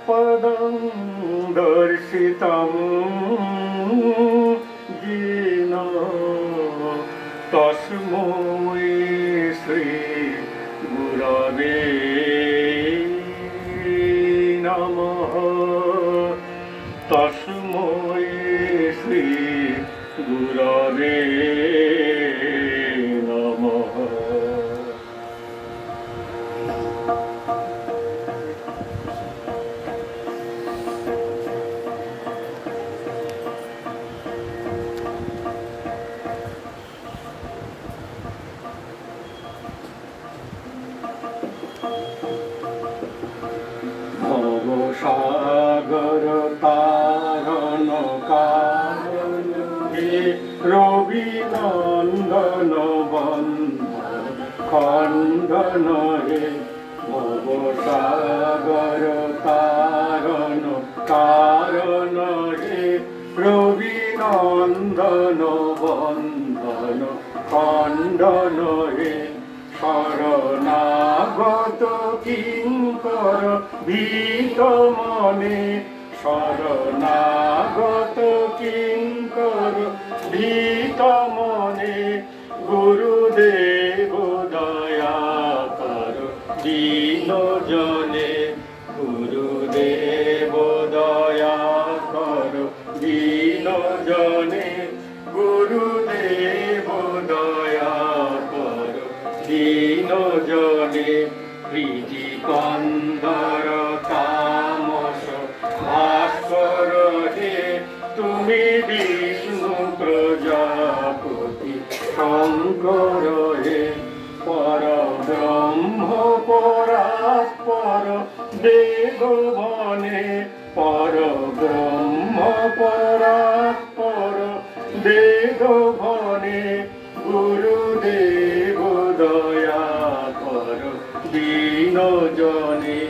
पदं दर्शितं येन तस्मै श्री गुरवे नमः। तस्मै श्री गुरवे नमः। सागर तारण कारण रवि नंदन बंधन खंडन हे भव सागर तारण कारण हे रवि नंदन बंधन खंडन हे शरणागत किंकर भीत मने शरणागत किंकर भीत मने गुरुदेव दया कर दीन जने गुरुदेव दया कर दीन जने गुरुदेव दया कर दीन जने प्रीति कंदर तामस भास्कर हे तुमी विष्णु प्रजापति शंकर हे पर ब्रह्म परात्पर देवने पर ब्रह्म परात्पर देवने गुरुदेव दया कर दीन जने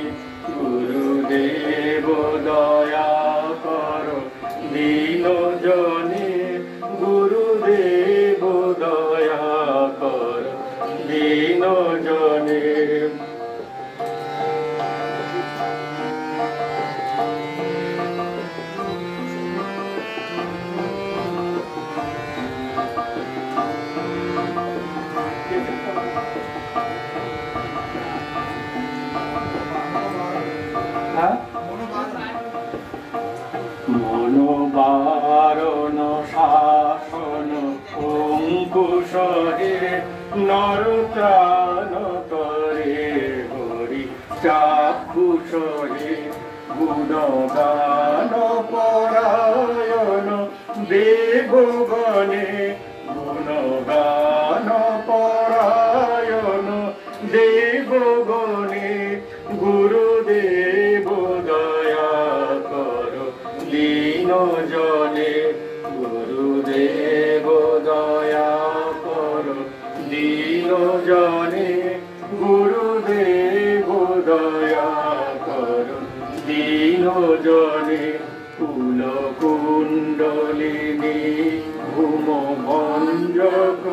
गुरुदेव दया कर दीन जने गुरुदेव दया कर दीन जने। मनोबारण शासन अंकुश हे नरत्राण करे हरि चाक्षुष हे गुणगान परायण देवगणे गुणगान परायण देवगणे गुरुदेव दया कर दीन जने गुरुदेव दया कर दीन जने गुरुदेव दया कर दीन जने कुल कुंडलिनी भूम भंजक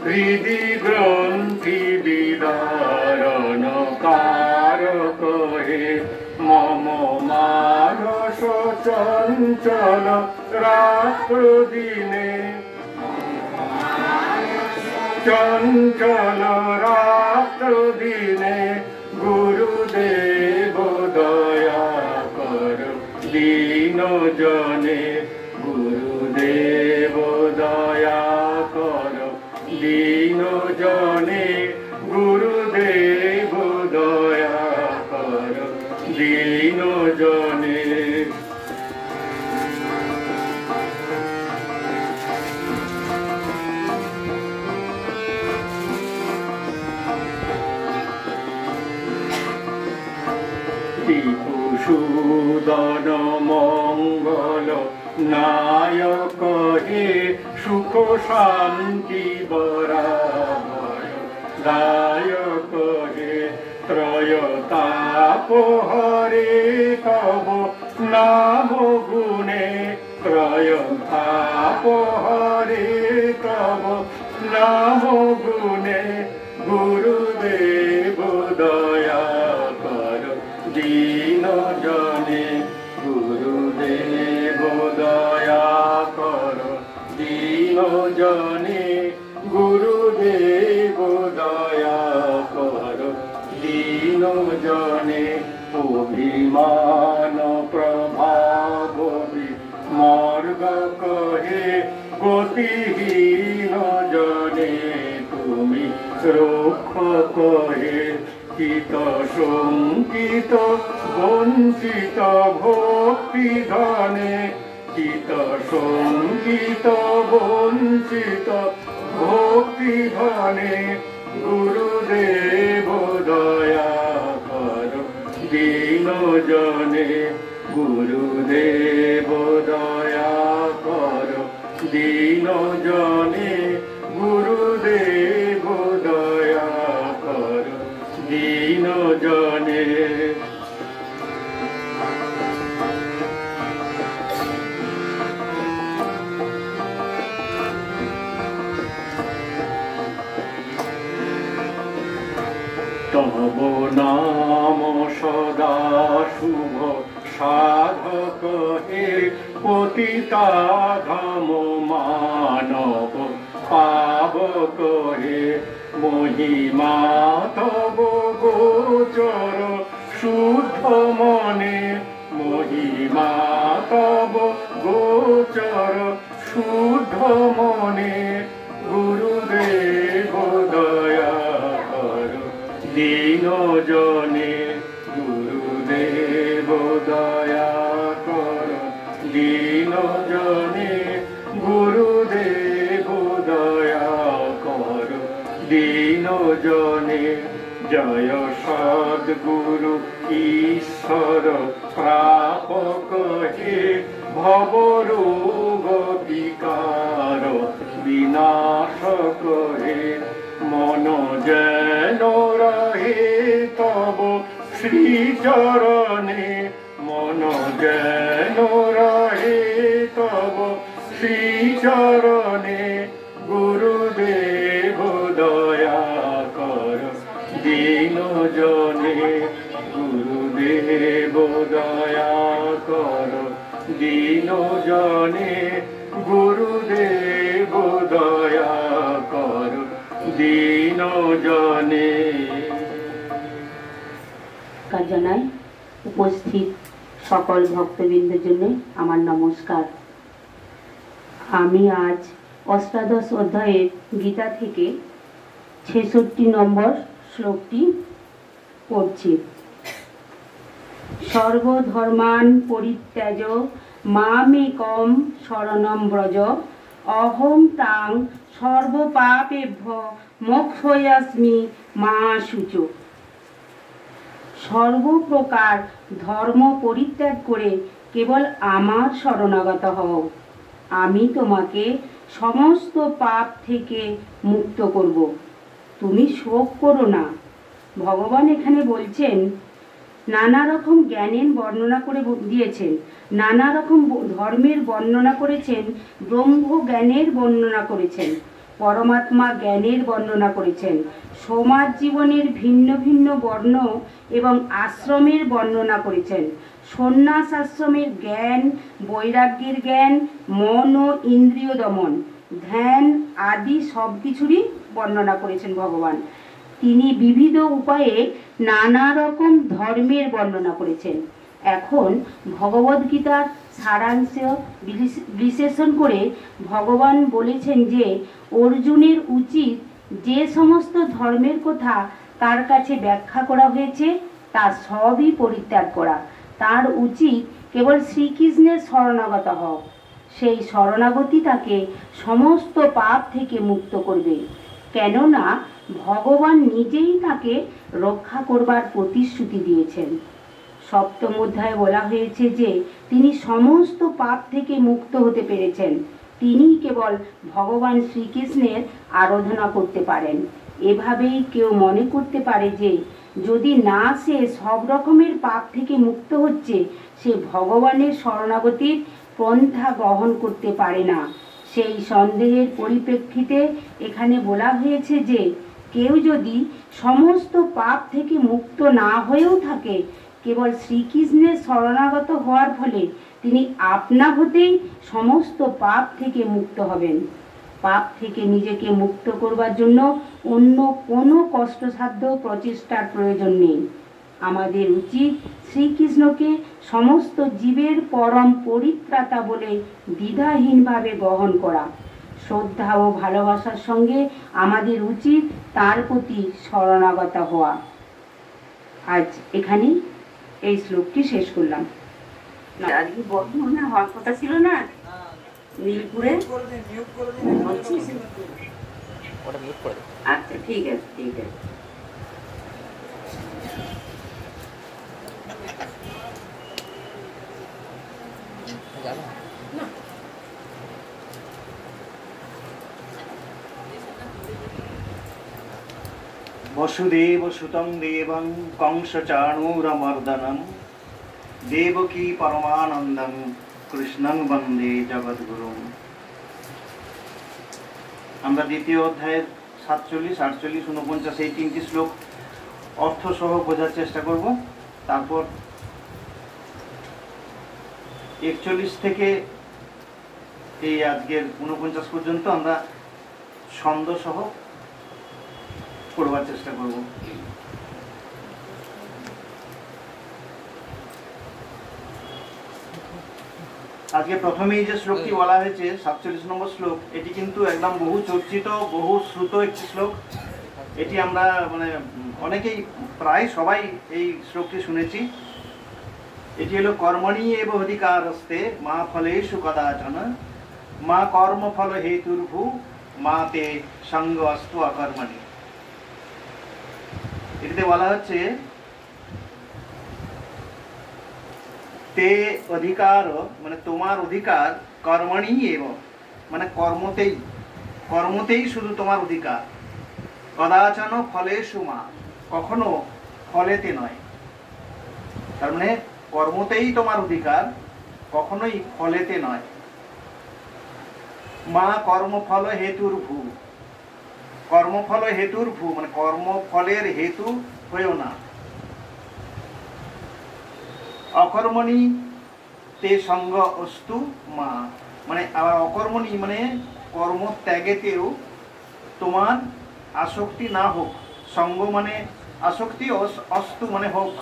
हृदि ग्रंथि विदारण कारक हे मम मानस चंचल रात्र दिने चंचल रात्र दिने गुरुदेव दया कर दीन जने गुरुदेव दया कर दीन जने गुरुदेव दया कर दीन जने। सूदन मंगल नायक हे सुख शांति बराबर दायक हे त्रयताप हरे तब नाम गुणे त्रयताप हरे तब नाम गुणे गुरुदेव दया कर दीन দীন জনে গুরুদেব দয়া কর দীন জনে অভিমান প্রভাব মর্গ কহে গতিহীন জনে তুমি রক্ষক হে চিত শঙ্কিত বঞ্চিত ভক্তি ধনে চিত শঙ্কিত বঞ্চিত ভক্তি ধনে গুরুদেব দয়া কর দীন জনে গুরুদেব দয়া কর দীন জনে গুরুদেব দয়া কর দীন জনে তব নাম সদা শুভ সাধক হে পতিতা ধাম মানব পাবক হে মহিমা তব গোচর শুদ্ধ মনে মহিমা তব গোচর শুদ্ধ মনে গুরুদেব দয়া কর দীন জনে গুরুদেব দয়া কর দীন জনে গুরুদেব দয়া কর দীন জনে জয় সদ্গুরু ঈশ্বর প্রাপক হে ভবরোগ বিকার বিনাশক হে মন যেন রহে তব শ্রীচরণে মন যেন রহে তব শ্রীচরণে গুরুদেব দয়া কর দীন জনে গুরুদেব দয়া কর দীন জনে গুরুদেব দয়া কর দীন জনে। জানাই উপস্থিত সকল ভক্তবৃন্দের জন্য আমার নমস্কার। আমি আজ অষ্টাদশ অধ্যায়ের গীতা থেকে ৬৬ নম্বর শ্লোকটি পড়ছি। সর্বধর্মান পরিত্যাজ মামেকম শরণম ব্রজ অহং তাং সর্বপাপেভ্য মোক্ষয়াস্মি মা শুচো। সর্বপ্রকার ধর্ম পরিত্যাগ করে কেবল আমার শরণাগত হও, আমি তোমাকে সমস্ত পাপ থেকে মুক্ত করব। তুমি শোক করো না। ভগবান এখানে বলছেন, নানা রকম জ্ঞানের বর্ণনা করে দিয়েছেন, নানা রকম ধর্মের বর্ণনা করেছেন, ব্রহ্ম জ্ঞানের বর্ণনা করেছেন, পরমাত্মা জ্ঞানের বর্ণনা করেছেন, সমাজ জীবনের ভিন্ন ভিন্ন বর্ণ এবং আশ্রমের বর্ণনা করেছেন, সন্ন্যাস আশ্রমের জ্ঞান, বৈরাগ্যের জ্ঞান, মন ও ইন্দ্রিয় দমন, ধ্যান আদি সব কিছুরই বর্ণনা করেছেন ভগবান। তিনি বিবিধ উপায়ে নানা রকম ধর্মের বর্ণনা করেছেন। এখন ভগবদ্গীতার সারাংশ বিশ্লেষণ করে ভগবান বলেছেন যে অর্জুনের উচিত যে সমস্ত ধর্মের কথা তার কাছে ব্যাখ্যা করা হয়েছে তা সবই পরিত্যাগ করা। তার উচিত কেবল শ্রীকৃষ্ণের শরণাগত হও। সেই শরণাগতি তাকে সমস্ত পাপ থেকে মুক্ত করবে, কেননা ভগবান নিজেই তাকে রক্ষা করবার প্রতিশ্রুতি দিয়েছেন। সপ্তম অধ্যায়ে বলা হয়েছে যে তিনি সমস্ত পাপ থেকে মুক্ত হতে পেরেছেন। তিনি কেবল ভগবান শ্রীকৃষ্ণের আরাধনা করতে পারেন। এভাবেই কেউ মনে করতে পারে যে যদি না সে সব রকমের পাপ থেকে মুক্ত হচ্ছে, সে ভগবানের শরণাগতির পন্থা গ্রহণ করতে পারে না। সেই সন্দেহের পরিপ্রেক্ষিতে এখানে বলা হয়েছে যে কেউ যদি সমস্ত পাপ থেকে মুক্ত না হয়েও থাকে, কেবল শ্রীকৃষ্ণের শরণাগত হওয়ার ফলে তিনি আপনা হতেই সমস্ত পাপ থেকে মুক্ত হবেন। পাপ থেকে নিজেকে মুক্ত করবার জন্য অন্য কোনো কষ্টসাধ্য প্রচেষ্টার প্রয়োজন নেই। আমাদের উচিত শ্রীকৃষ্ণকে সমস্ত জীবের পরম পরিত্রাতা বলে দ্বিধাহীনভাবে গ্রহণ করা। শ্রদ্ধা ও ভালোবাসার সঙ্গে আমাদের উচিত তার প্রতি শরণাগত হওয়া। আজ এখানেই এই শ্লোকটি শেষ করলাম। আজকে বর্ধমানে হওয়ার কথা ছিল না, নীলপুরে। আচ্ছা, ঠিক আছে, ঠিক আছে। বসুদেব সুতং দেবং কংসচাণূরমর্দনম দেবকী পরমানন্দং কৃষ্ণং বন্দে জগদ্গুরুম। আমরা দ্বিতীয় অধ্যায়ের 47, 48, 49 এই তিনটি শ্লোক অর্থ সহ বোঝার চেষ্টা করব। তারপর 41 থেকে এই আজকের 49 পর্যন্ত আমরা ছন্দ সহ পড়বার চেষ্টা করব। আজকে প্রথমেই যে শ্লোকটি বলা হয়েছে 47 নম্বর শ্লোক, এটি কিন্তু একদম বহু চর্চিত, বহু শ্রুত একটি শ্লোক। এটি আমরা অনেকেই, প্রায় সবাই এই শ্লোকটি শুনেছি। এটি হলো কর্মণি এব অধিকারস্তে মা ফলেষু কদাচন মা কর্মফল হেতুর্ভু মা তে সঙ্গ অস্তু অকর্মণি। এটিতে বলা হচ্ছে তে অধিকার তোমার অধিকার, কর্মণি এব কর্মতেই শুধু তোমার অধিকার, কদাচন ফলেষু মা কখনো ফলেতে নয়। তার মানে কর্মতেই তোমার অধিকার, কখনোই ফলেতে নয়। মা কর্মফল হেতুর্ভু, কর্মফল হেতুর্ভু কর্মফলের হেতু হয়েও না। অকর্মণি তে সঙ্গ অস্তু মা আবার অকর্মণি কর্ম ত্যাগেতেও তোমার আসক্তি না হোক। সঙ্গ আসক্তি, অস্তু হোক।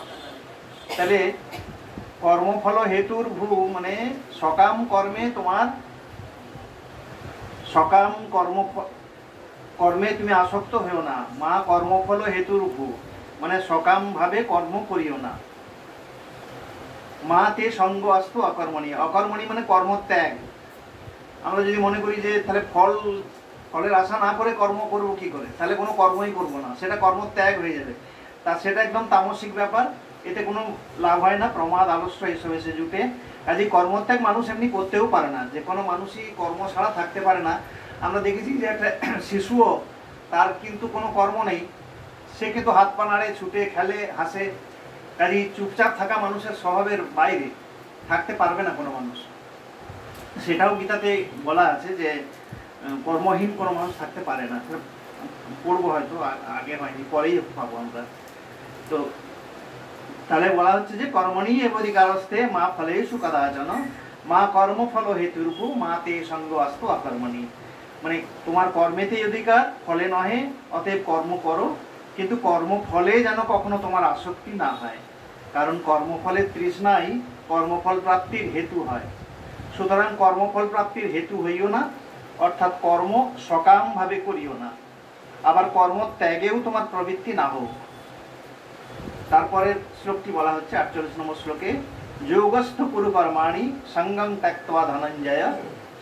তাহলে কর্মফল হেতুর্ভু সকাম কর্মে তোমার, সকাম কর্মে তুমি আসক্ত হয়েও না। মা কর্মফল হেতুর্ভু সকাম ভাবে কর্ম করিও না। মা তে সঙ্গ অস্তু অকর্মণি, অকর্মণি কর্মত্যাগ। আমরা যদি মনে করি যে তাহলে ফলের আশা না করে কর্ম করব কি করে, তাহলে কোনো কর্মই করব না, সেটা কর্মত্যাগ হয়ে যাবে। সেটা একদম তামসিক ব্যাপার, এতে কোনো লাভ হয় না। প্রমাদ, আলস্য এসব এসে জুটে। কাজে কর্মত্যাগ মানুষ এমনি করতেও পারে না, যে কোনো মানুষই কর্ম ছাড়া থাকতে পারে না। আমরা দেখেছি যে একটা শিশুও, তার কিন্তু কোনো কর্ম নেই, সে কিন্তু হাত পা নাড়ে, ছুটে, খেলে, হাসে। কাজে চুপচাপ থাকা মানুষের স্বভাবের বাইরে থাকতে পারবে না কোনো মানুষ। সেটাও গীতাতে বলা আছে যে কর্মহীন কোনো মানুষ থাকতে পারে না। পড়বো, হয়তো আগে হয়নি, পরেই পাবো আমরা। তো তাহলে বলা হচ্ছে যে কর্মণি এব অধিকারস্তে মা ফলেষু কদাচন মা কর্মফল হেতুর্ভু মা তে সঙ্গ অস্তু অকর্মণি। তোমার কর্মেতেই অধিকার, ফলে নহে, অতএব কর্ম করো, কিন্তু কর্মফলে যেন কখনো তোমার আসক্তি না হয়। কারণ কর্মফলের তৃষ্ণাই কর্মফল প্রাপ্তির হেতু হয়। সুতরাং কর্মফল প্রাপ্তির হেতু হইও না, অর্থাৎ কর্ম সকাম ভাবে করিও না। আবার কর্ম ত্যাগেও তোমার প্রবৃত্তি না হোক। তারপরের শ্লোকটি বলা হচ্ছে 48 নম্বর শ্লোকে, যোগস্থ কুরু কর্মাণি সঙ্গং ত্যক্ত্বা ধনঞ্জয়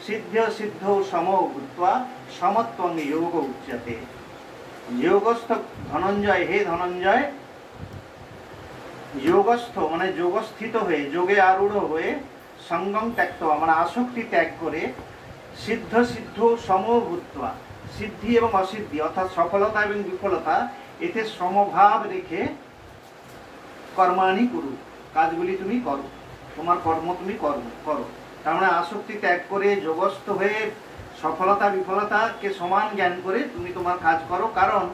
সিদ্ধ সিদ্ধ সমো ভূত্বা সমত্বং যোগ উচ্যতে। যোগস্থ ধনঞ্জয়, হে ধনঞ্জয়, যোগস্থ যোগস্থিত হয়ে, যোগে আরূঢ় হয়ে, সঙ্গং ত্যক্ত্বা আসক্তি ত্যাগ করে, সিদ্ধ সিদ্ধ সমো ভূত্বা সিদ্ধি এবং অসিদ্ধি অর্থাৎ সফলতা এবং বিফলতা এতে সমভাব রেখে কর্মাণি কুরু কাজগুলি তুমি করো, তোমার কর্ম তুমি করো। তার আসক্তি ত্যাগ করে, যোগস্থ হয়ে, সফলতা বিফলতাকে সমান জ্ঞান করে তুমি তোমার কাজ করো। কারণ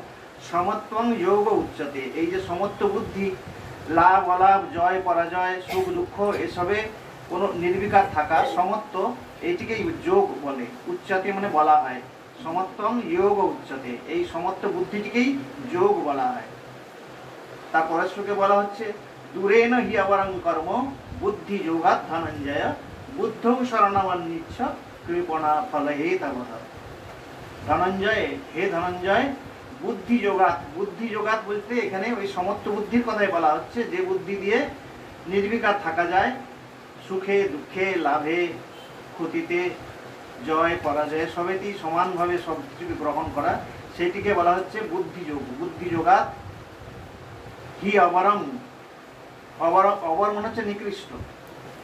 সমত্বং যোগ উচ্চতে, এই যে সমত্ব বুদ্ধি, লাভ অলাভ, জয় পরাজয়, সুখ দুঃখ এসবে কোনো নির্বিকার থাকা, সমত্ব, এইটিকেই যোগ বলে। উচ্চতে বলা হয়, সমত্বং যোগ উচ্চতে, এই সমত্ব বুদ্ধিটিকেই যোগ বলা হয়। তারপরের শ্লোকে বলা হচ্ছে দূরেন হি অবরং কর্ম বুদ্ধি যোগাৎ ধনঞ্জয় বুদ্ধং শরণমন্নিচ্ছ কৃপণা ফল হে তবঃ। ধনঞ্জয়, হে ধনঞ্জয়, বুদ্ধি যোগাৎ, বুদ্ধি যোগাৎ বলতে এখানে ওই সমত্ব বুদ্ধির কথাই বলা হচ্ছে, যে বুদ্ধি দিয়ে নির্বিকার থাকা যায়, সুখে দুঃখে লাভে ক্ষতিতে জয় পরাজয় সবেতেই সমানভাবে সব কিছুকে গ্রহণ করা, সেটিকে বলা হচ্ছে বুদ্ধিযোগ। বুদ্ধিযোগাৎ হি অবরং, অবর মনে হচ্ছে নিকৃষ্ট,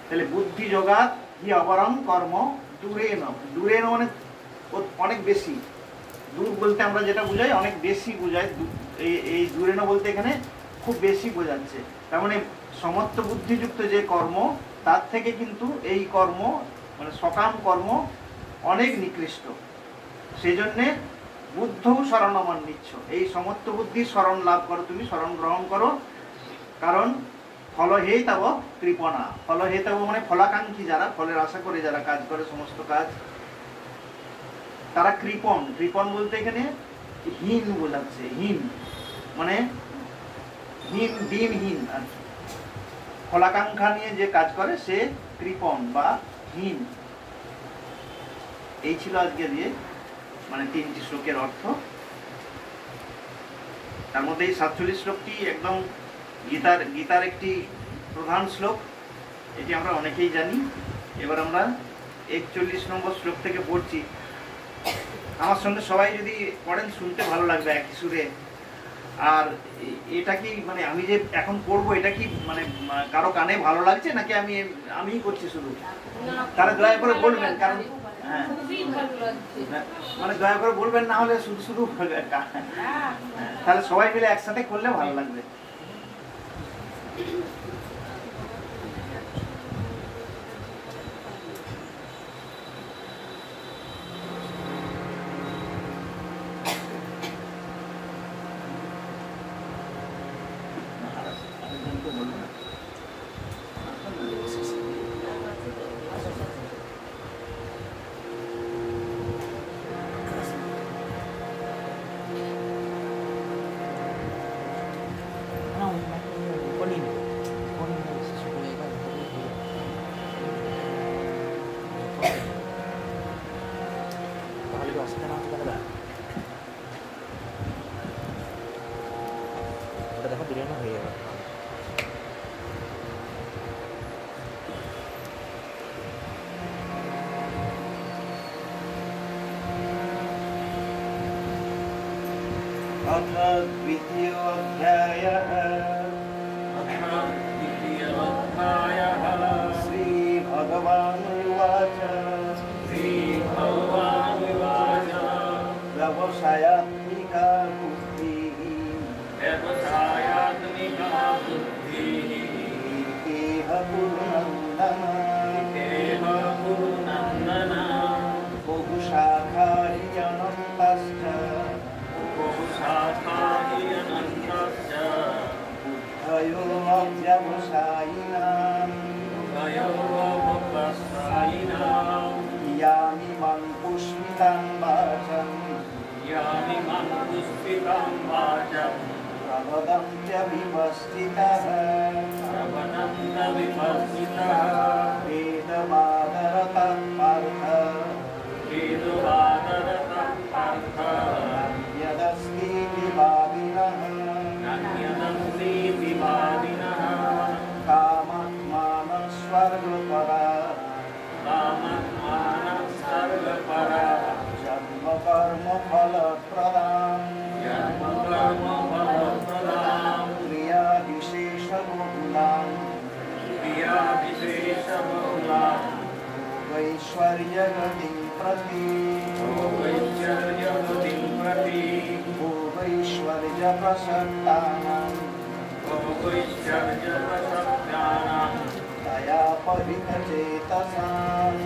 তাহলে বুদ্ধিযোগাৎ হি অবরং কর্ম দূরেন, দূরেন মানে অনেক বেশি, দূর বলতে আমরা যেটা বুঝাই অনেক বেশি বুঝাই, এই দূরেন বলতে এখানে খুব বেশি বোঝাচ্ছে। তার মানে সমত্ব বুদ্ধিযুক্ত যে কর্ম, তার থেকে কিন্তু এই কর্ম মানে সকাম কর্ম অনেক নিকৃষ্ট। সেই জন্যে বুদ্ধ শরণমন্নিচ্ছ, এই সমত্ব বুদ্ধির শরণ লাভ করো, তুমি শরণ গ্রহণ করো। কারণ ফলহেতব কৃপণা, ফলহেতব মানে ফলাকাঙ্ক্ষী যারা, ফলের আশা করে যারা কাজ করে সমস্ত কাজ, তারা কৃপণ। কৃপণ বলতে এখানে হীন বোঝাচ্ছে, হীন মানে হীন, দিনহীন আর কি। ফলাকাঙ্ক্ষা নিয়ে যে কাজ করে সে কৃপণ বা হীন। এই ছিল আজকে দিয়ে মানে 3টি শ্লোকের অর্থ। তার মধ্যে এই 47 শ্লোকটি একদম গীতার একটি প্রধান শ্লোক, এটি আমরা অনেকেই জানি। এবার আমরা 41 নম্বর শ্লোক থেকে পড়ছি। আমার সঙ্গে সবাই যদি পড়েন শুনতে ভালো লাগবে একই সুরে। আর এটা কি মানে আমি যে এখন পড়বো এটা কি মানে কারো কানে ভালো লাগছে নাকি আমিই করছি শুধু? তাহলে দয়া করে বলবেন, কারণ হ্যাঁ মানে দয়া করে বলবেন, না হলে শুধু শুধু তাহলে সবাই মিলে একসাথে করলে ভালো লাগবে। द्वितीयोऽध्यायः श्रीभगवानुवाच व्यवसायात्मिका बुद्धिः इह कुरु नन्दन बहुशाखारि अनन्तश्च बुद्धयो अव्यवसायिनां यामिमां पुष्पितां वाचं प्रवदन्त्यविवस्थितः वेदवादरतः पार्थ यदस्ति विवादिनः कामात्मानः स्वर्गपरा जन्म कर्म फलप्रदाम् क्रियाविशेषबहुलाम् वैश्वर्यगतिं प्रति भोगैश्वर्यप्रसक्तानां दया परितचेतसां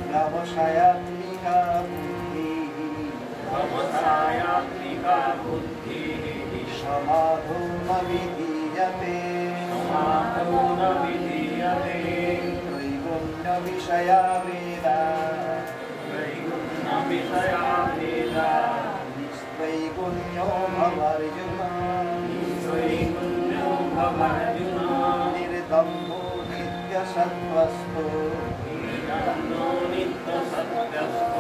व्यवसायात्मिका बुद्धिः समाधो न विधीयते त्रैगुण्यविषया वेदा বিষয়াভেদা নিস্ত্রৈগুণ্যো ভবার্জুন নিশ্চৈগুণ্যো ভবার্জুন নির্দম্ভো নিত্যসত্ত্বস্থো নিরন্নো নিত্যসত্যস্থ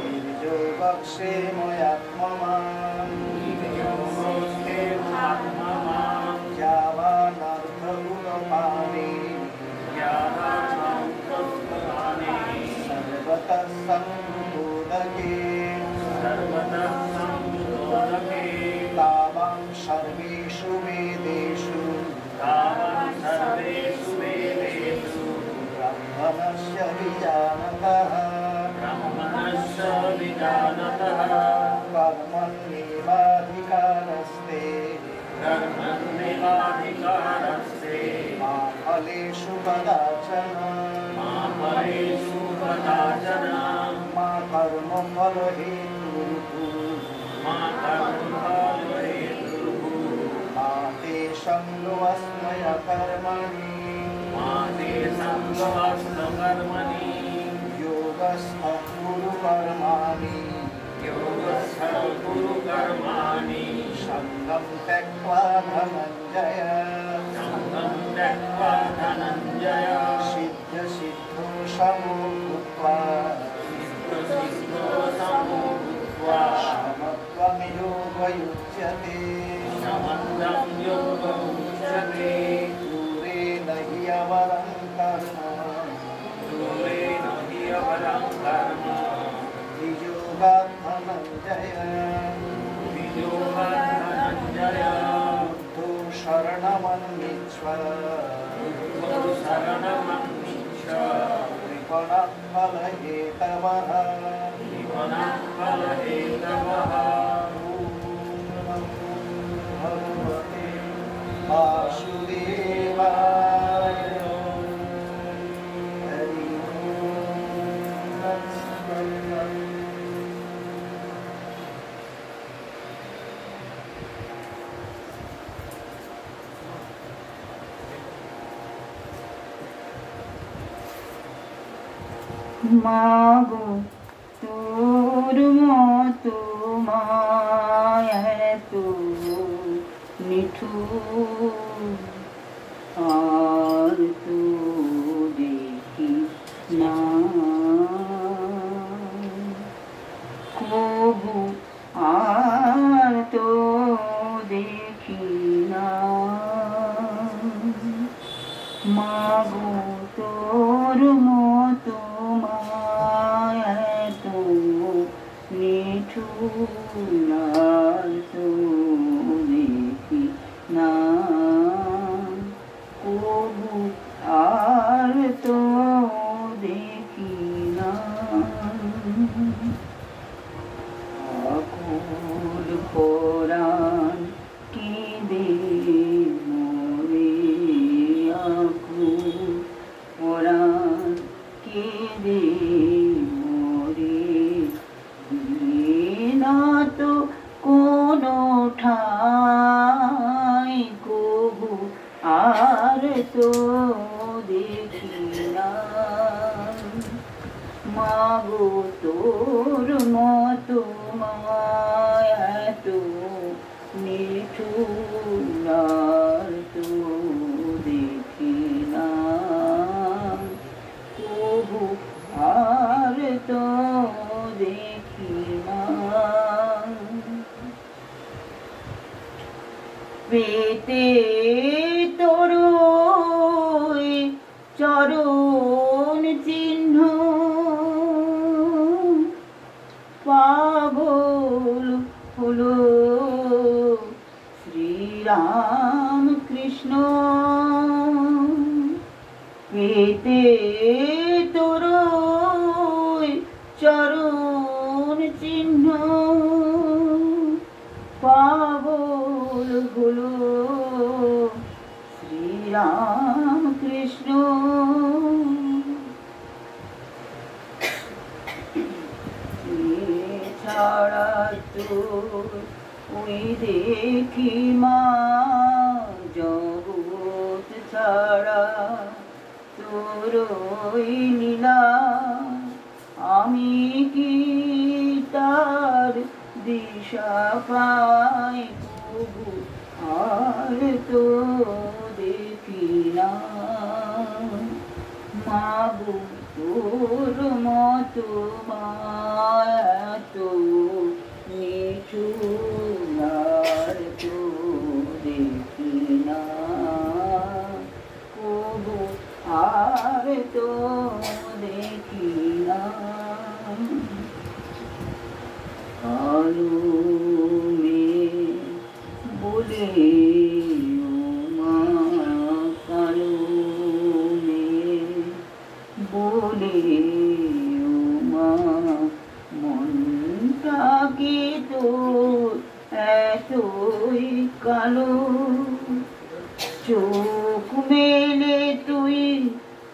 নির্যোগক্ষেময়াত্মমান নির্যোগক্ষেমাত্মমাং যাবানর্থগুণপানে জ্ঞানানন্তস্থানে সর্বতঃ সম্বোধকে সর্বতঃ সম্বোধকে তাবাং সর্বেষু বেদেষু তাবাং সর্বেষু বেদেষু ব্রহ্মণস্য বিজানতः ব্রহ্মণস্য বিজানতः कर्मण्येवाधिकारस्ते कर्मण्येवाधिकारस्ते मा फलेषु कदाचन मा फलेषु कदाचन मा कर्मफलहेतुर्भूः मा कर्मफलहेतुः मा ते सङ्गोऽस्मय कर्मणि मा ते सङ्गोऽस्मकर्मणि योगस्थं कुरु कर्माणि योगस्थः कुरु कर्माणि सङ्गं त्यक्त्वा धनञ्जय सङ्गं त्यक्त्वा धनञ्जय सिद्धसिद्धो समो भूत्वा सिद्धसिद्धो समो भूत्वा समत्वं योगयुज्यते समन्तं योगमुच्यते दूरेण हि अवरं कर्म दूरेण हि अपरं कर्म द्वियोगात् धनञ्जय वियोगात् धनञ्जय बुद्धो शरणमन्विष्व बुद्धौ शरणमन्विष्य कृपणः फलहेतवः निपुणः फलहेतवः ॐ भगवते वासुदेवाय हरि ओम्। মাগো তোর মতো মায়া তো নিঠুর আর তো দেখি না কবু আর তো দেখি না মাগো তোর মতো মায়া তো নিঠুর আর তো দেখি না কবু আর তো দেখি না আকুল পরাণ কেঁদে মরে আকুল পরাণ কেঁদে মরে না তো কোনো ঠাই কবু আর তো দেখি না মাগো তোর মতো মায়া তো নিঠুর আর তো দেখি না কবু আর তো দেখি না পেতে তোর চরণ চিহ্ন পাগল হলো শ্রীরাম কৃষ্ণ পেতে তোর চরণ চিহ্ন পাগল হলো শ্রীরাম কৃষ্ণ ছাড়া তোর ওই দেখি মা জগৎ ছাড়া তোর ওই লীলা আমি কি তার দিশা পাই প্রভু আর তো দেখি না। মাগো তোর মতো মায়া তো নিঠুর আর তো দেখি না প্রভু আর তো দেখি না। কালো মেয়ে বলে ও মা, কালো মেয়ে বলে ও মা, মনটা কি তোর এতই কালো? চোখ মেলে তুই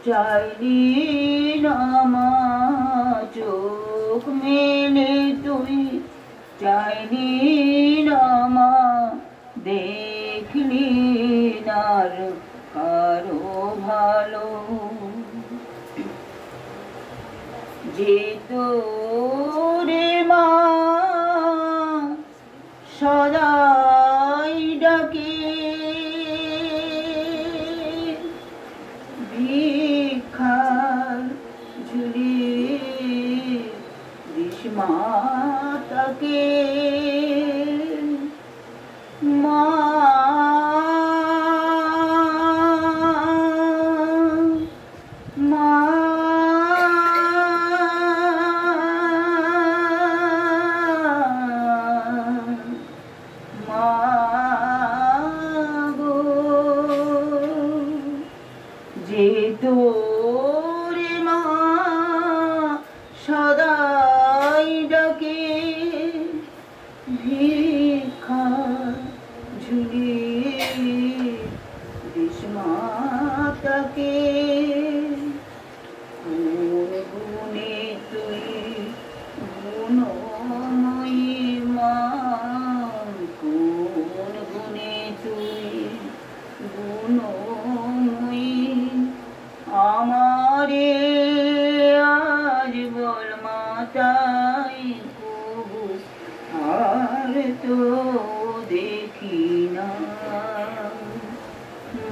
চাইলি না মা, চোখ মেলে তুই চাইলি না মা, দেখলি না কারো ভালো। যে তোরে মা সদাই ডাকে, ভিক্ষার ঝুলি মাতাকে মা, মা মা গো, যে তোরে মা সদাই ডাকে, ভিক্ষা ঝুলি মাতাকে। কোন গুণে তুই গুণময়ী মা, কোন গুণে তুই গুণময়ী, আমারে আজ বল মাতাই কবু আর তো দেখি না।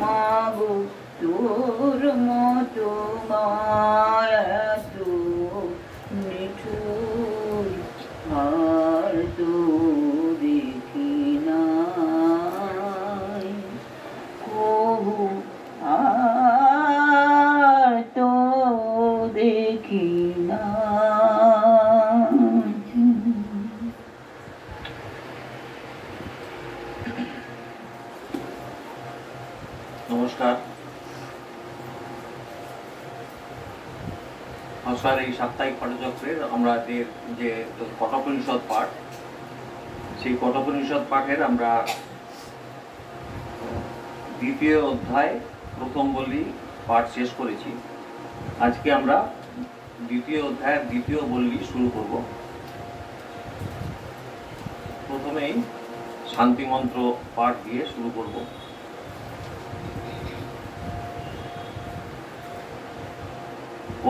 মাগো তোর মতো মায়া তো নিঠুর আর তো দেখি না কবু আর তো দেখি না। নমস্কার। ভাষার এই সাপ্তাহিক পাঠচক্রের আমরা যে কঠোপনিষদ পাঠ, সেই কঠোপনিষদ পাঠের আমরা দ্বিতীয় অধ্যায় প্রথম বল্লী পাঠ শেষ করেছি। আজকে আমরা দ্বিতীয় অধ্যায়ের দ্বিতীয় বল্লী শুরু করব। প্রথমেই শান্তি মন্ত্র পাঠ দিয়ে শুরু করব।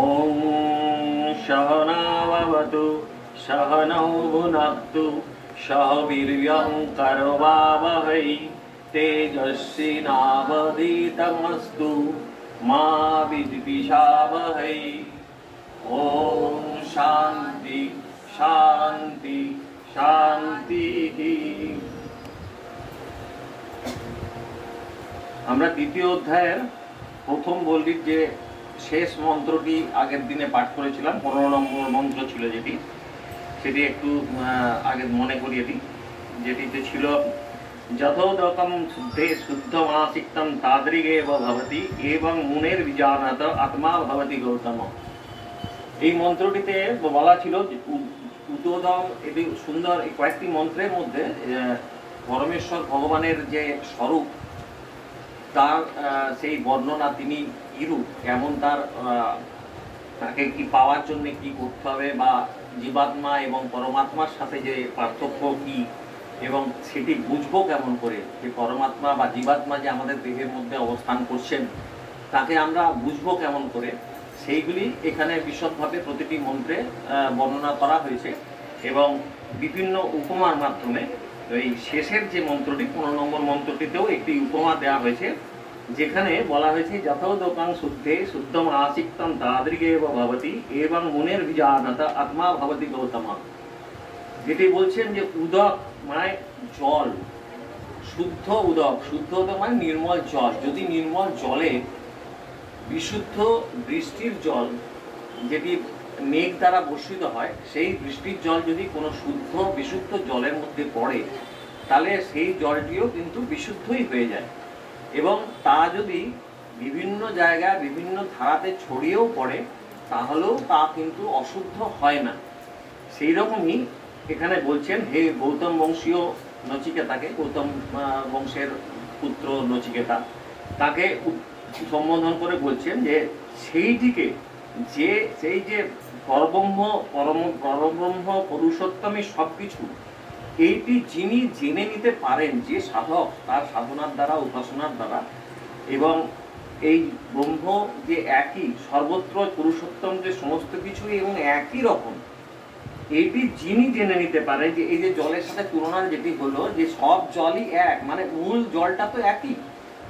ওম সহনাভবতু সহনৌ ভুনক্তু সহ বীর্যং করবাবহৈ তেজস্বিনাবধীতমস্তু মা বিদ্বিষাবহৈ। ওম শান্তি শান্তি শান্তি। আমরা দ্বিতীয় অধ্যায়ের প্রথম বল্লীর যে শেষ মন্ত্রটি আগের দিনে পাঠ করেছিলাম, 15 নম্বর মন্ত্র ছিল যেটি, সেটি একটু আগে মনে করিয়ে দিই। যেটিতে ছিল যথোদকম শুদ্ধে শুদ্ধমাসিক্তম তাদৃগেব ভবতি এবং মুনের বিজানাত আত্মা ভবতি গৌতম। এই মন্ত্রটিতে বলা ছিল উদোদম, এটি সুন্দর। এই কয়েকটি মন্ত্রের মধ্যে পরমেশ্বর ভগবানের যে স্বরূপ, তার সেই বর্ণনা, তিনি কিরূপ, কেমন, তাকে কি পাওয়ার জন্য কি করতে হবে, বা জীবাত্মা এবং পরমাত্মার সাথে যে পার্থক্য কি, এবং সেটি বুঝবো কেমন করে, যে পরমাত্মা বা জীবাত্মা যে আমাদের দেহের মধ্যে অবস্থান করছেন, তাকে আমরা বুঝবো কেমন করে, সেইগুলি এখানে বিশদভাবে প্রতিটি মন্ত্রে বর্ণনা করা হয়েছে এবং বিভিন্ন উপমার মাধ্যমে এই শেষের যে মন্ত্রটি 15 নম্বর মন্ত্রটিতেও একটি উপমা দেওয়া হয়েছে, যেখানে বলা হয়েছে যথোদকাং শুদ্ধে শুদ্ধম আসিক্তম তাদৃগেব ভবতি এবং মুনের বিজানাতা আত্মা ভবতি গৌতমা। যেটি বলছেন যে উদক মানে জল, শুদ্ধ উদক, শুদ্ধ উদক মানে নির্মল জল। যদি নির্মল জলে বিশুদ্ধ বৃষ্টির জল যেটি মেঘ দ্বারা বর্ষিত হয়, সেই বৃষ্টির জল যদি কোনো শুদ্ধ বিশুদ্ধ জলের মধ্যে পড়ে, তাহলে সেই জলটিও কিন্তু বিশুদ্ধই হয়ে যায়। এবং তা যদি বিভিন্ন জায়গায় বিভিন্ন ধারাতে ছড়িয়েও পড়ে, তাহলেও তা কিন্তু অশুদ্ধ হয় না। সেই রকমই এখানে বলছেন হে গৌতম বংশীয় নচিকেতাকে, গৌতম বংশের পুত্র নচিকেতা, তাকে সম্বোধন করে বলছেন যে সেইটিকে, যে সেই যে পরব্রহ্ম পুরুষোত্তমই সব কিছু, এইটি যিনি জেনে নিতে পারেন, যে সাধক তার সাধনার দ্বারা উপাসনার দ্বারা, এবং এই ব্রহ্ম যে একই, সর্বত্র পুরুষোত্তম যে সমস্ত কিছু এবং একই রকম, এইটি যিনি জেনে নিতে পারেন, যে এই যে জলের সাথে তুলনা যেটি হলো যে সব জলই এক, মানে মূল জলটা তো একই,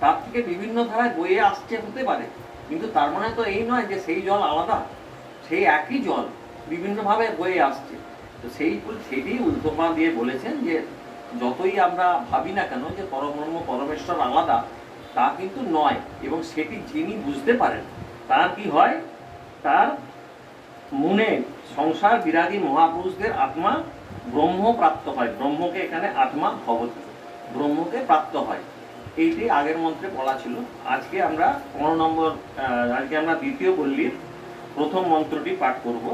তার থেকে বিভিন্ন ধারায় বয়ে আসছে হতে পারে, কিন্তু তার মানে তো এই নয় যে সেই জল আলাদা, সেই একই জল বিভিন্নভাবে বয়ে আসছে। তো সেটি উপমা দিয়ে বলেছেন যে যতই আমরা ভাবি না কেন যে পরব্রহ্ম পরমেশ্বর আলাদা, তা কিন্তু নয়। এবং সেটি যিনি বুঝতে পারেন, তার কি হয়, তার মনে সংসার বিরাগী মহাপুরুষদের আত্মা ব্রহ্ম প্রাপ্ত হয়। ব্রহ্মকে এখানে আত্মা ভবতি, ব্রহ্মকে প্রাপ্ত হয়। এইটি আগের মন্ত্রে বলা ছিল। আজকে আমরা 15 নম্বর, আজকে আমরা দ্বিতীয় পল্লীর প্রথম মন্ত্রটি পাঠ করব।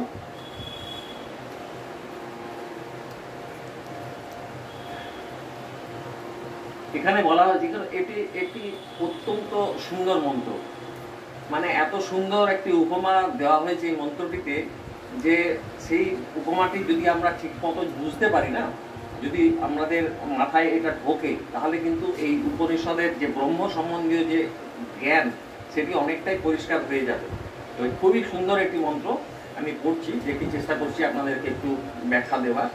এখানে বলা হয়েছে, এটি একটি অত্যন্ত সুন্দর মন্ত্র, মানে এত সুন্দর একটি উপমা দেওয়া হয়েছে এই মন্ত্রটিতে, যে সেই উপমাটি যদি আমরা ঠিক মতো বুঝতে পারি না, যদি আমাদের মাথায় এটা ঢোকে, তাহলে কিন্তু এই উপনিষদের যে ব্রহ্ম সম্বন্ধীয় যে জ্ঞান, সেটি অনেকটাই পরিষ্কার হয়ে যাবে। তো খুবই সুন্দর একটি মন্ত্র আমি পড়ছি, যেটি চেষ্টা করছি আপনাদেরকে একটু ব্যাখ্যা দেওয়ার।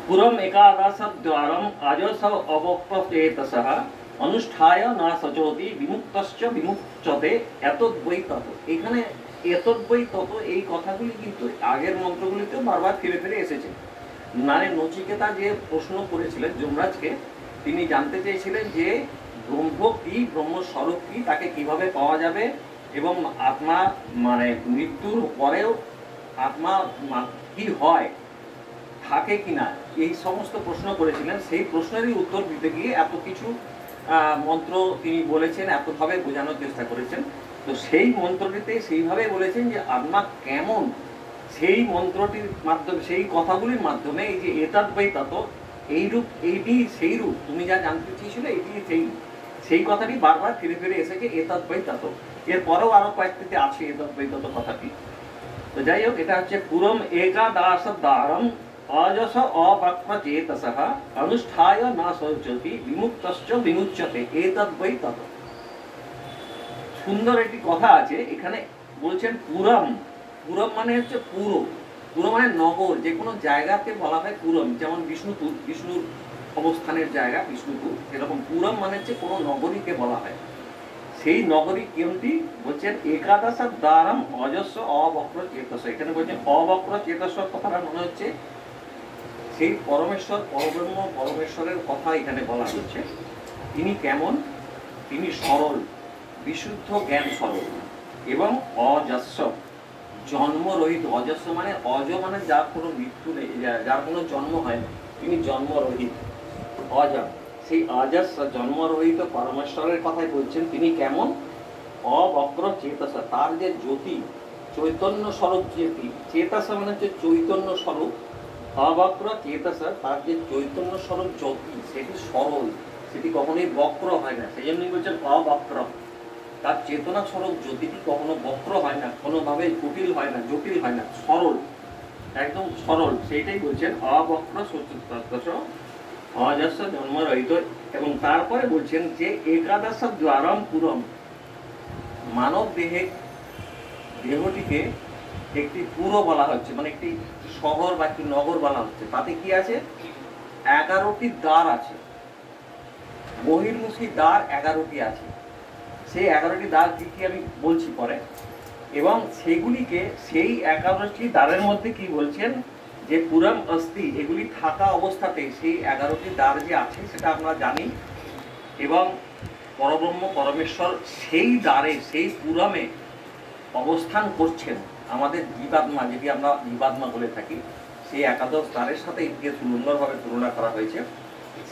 পুরম একাদশদ্বারম আজস অবক্রচেতসঃ অনুষ্ঠায় না সচোতি বিমুক্তশ্চ বিমুচ্যতে এতদ্বৈ তত। এখানে এতদ্বৈ তত এই কথাগুলি কিন্তু আগের মন্ত্রগুলিতেও বারবার ফিরে ফিরে এসেছে। মানে নচিকেতা যে প্রশ্ন করেছিলেন যমরাজকে, তিনি জানতে চেয়েছিলেন যে ব্রহ্ম কি, ব্রহ্মস্বরূপ কি, তাকে কিভাবে পাওয়া যাবে, এবং আত্মা মানে মৃত্যুর পরেও আত্মা কি হয়, থাকে কিনা, এই সমস্ত প্রশ্ন করেছিলেন। সেই প্রশ্নেরই উত্তর দিতে গিয়ে এত কিছু মন্ত্র তিনি বলেছেন, এতভাবে বোঝানোর চেষ্টা করেছেন। তো সেই মন্ত্রটিতে সেইভাবে বলেছেন যে আত্মা কেমন, সেই মন্ত্রটির মাধ্যমে, সেই কথাগুলির মাধ্যমে এই যে এতদ্বৈ তত, এই রূপ, এইটি সেই রূপ, তুমি যা জানতে চেয়েছিলে এটি সেই কথাটি বারবার ফিরে ফিরে এসেছে, এতদ্বৈ তত। এরপরেও আরো কয়েকটিতে আছে এতদ্বৈ তত কথাটি। তো যাই হোক, এটা হচ্ছে পুরম একাদশদ্বারম অজস অপ্রচেতসঃ অনুষ্ঠায় না শৌচতি বিমুক্তশ্চ বিমুচ্যতে এতদ্বৈ তত। সুন্দর একটি কথা আছে এখানে, বলছেন পুরম। পুরম মানে হচ্ছে পুরো, পুরো মানে নগর। যে কোনো জায়গাকে বলা হয় পুরম, যেমন বিষ্ণুপুর, বিষ্ণুর অবস্থানের জায়গা বিষ্ণুপুর, এরকম পুরম মানে হচ্ছে কোনো নগরীকে বলা হয়। সেই নগরী কোনটি, বলছেন একাদশদ্বারম অজস্র অবক্রচেতস। এখানে বলছেন অবক্রচেতস কথাটা মনে হচ্ছে সেই পরমেশ্বর, পরব্রহ্ম পরমেশ্বরের কথা এখানে বলা হচ্ছে। তিনি কেমন, তিনি সরল, বিশুদ্ধ জ্ঞান স্বরূপ, এবং অজস্র, জন্মরহিত। অজস্র মানে অজ মানে যার কোনো মৃত্যু নেই, যার কোনো জন্ম হয় না, তিনি জন্মরহিত, অজ। সেই অজস্র জন্মরহিত পরমেশ্বরের কথাই বলছেন। তিনি কেমন, অবক্র চেতস, তার যে জ্যোতি, চৈতন্য স্বরূপ জ্যোতি, চেতস মানে হচ্ছে চৈতন্য স্বরূপ, অবক্র চেতস, তার যে চৈতন্য স্বরূপ জ্যোতি, সেটি সরল, সেটি কখনোই বক্র হয় না। সেই জন্যই বলছেন অবক্র। তার চেতনা স্বরূপ জ্যোতিটি কখনো বক্র হয় না, কোনোভাবে কুটিল হয় না, জটিল হয় না, সরল, একদম সরল। সেইটাই বলছেন অবক্র অজস্র জন্মরহিত। এবং তারপরে বলছেন যে একাদশ দ্বারম পুরম, মানব দেহে দেহটিকে একটি পুরো বলা হচ্ছে, মানে একটি শহর বা একটি নগর বলা হচ্ছে। তাতে কি আছে? 11টি দ্বার আছে, বহির্মুখী দ্বার 11টি আছে। সেই 11টি দ্বার কি কি আমি বলছি পরে। এবং সেগুলিকে, সেই 11টি দ্বারের মধ্যে কি বলছেন যে পুরম অস্থি, এগুলি থাকা অবস্থাতে সেই 11টি দ্বার যে আছে সেটা আমরা জানি। এবং পরব্রহ্ম পরমেশ্বর সেই দ্বারে, সেই পুরমে অবস্থান করছেন। আমাদের জীবাত্মা, যেটি আমরা জীবাত্মা বলে থাকি, সেই 11 দ্বারের সাথে এটিকে সুন্দরভাবে তুলনা করা হয়েছে।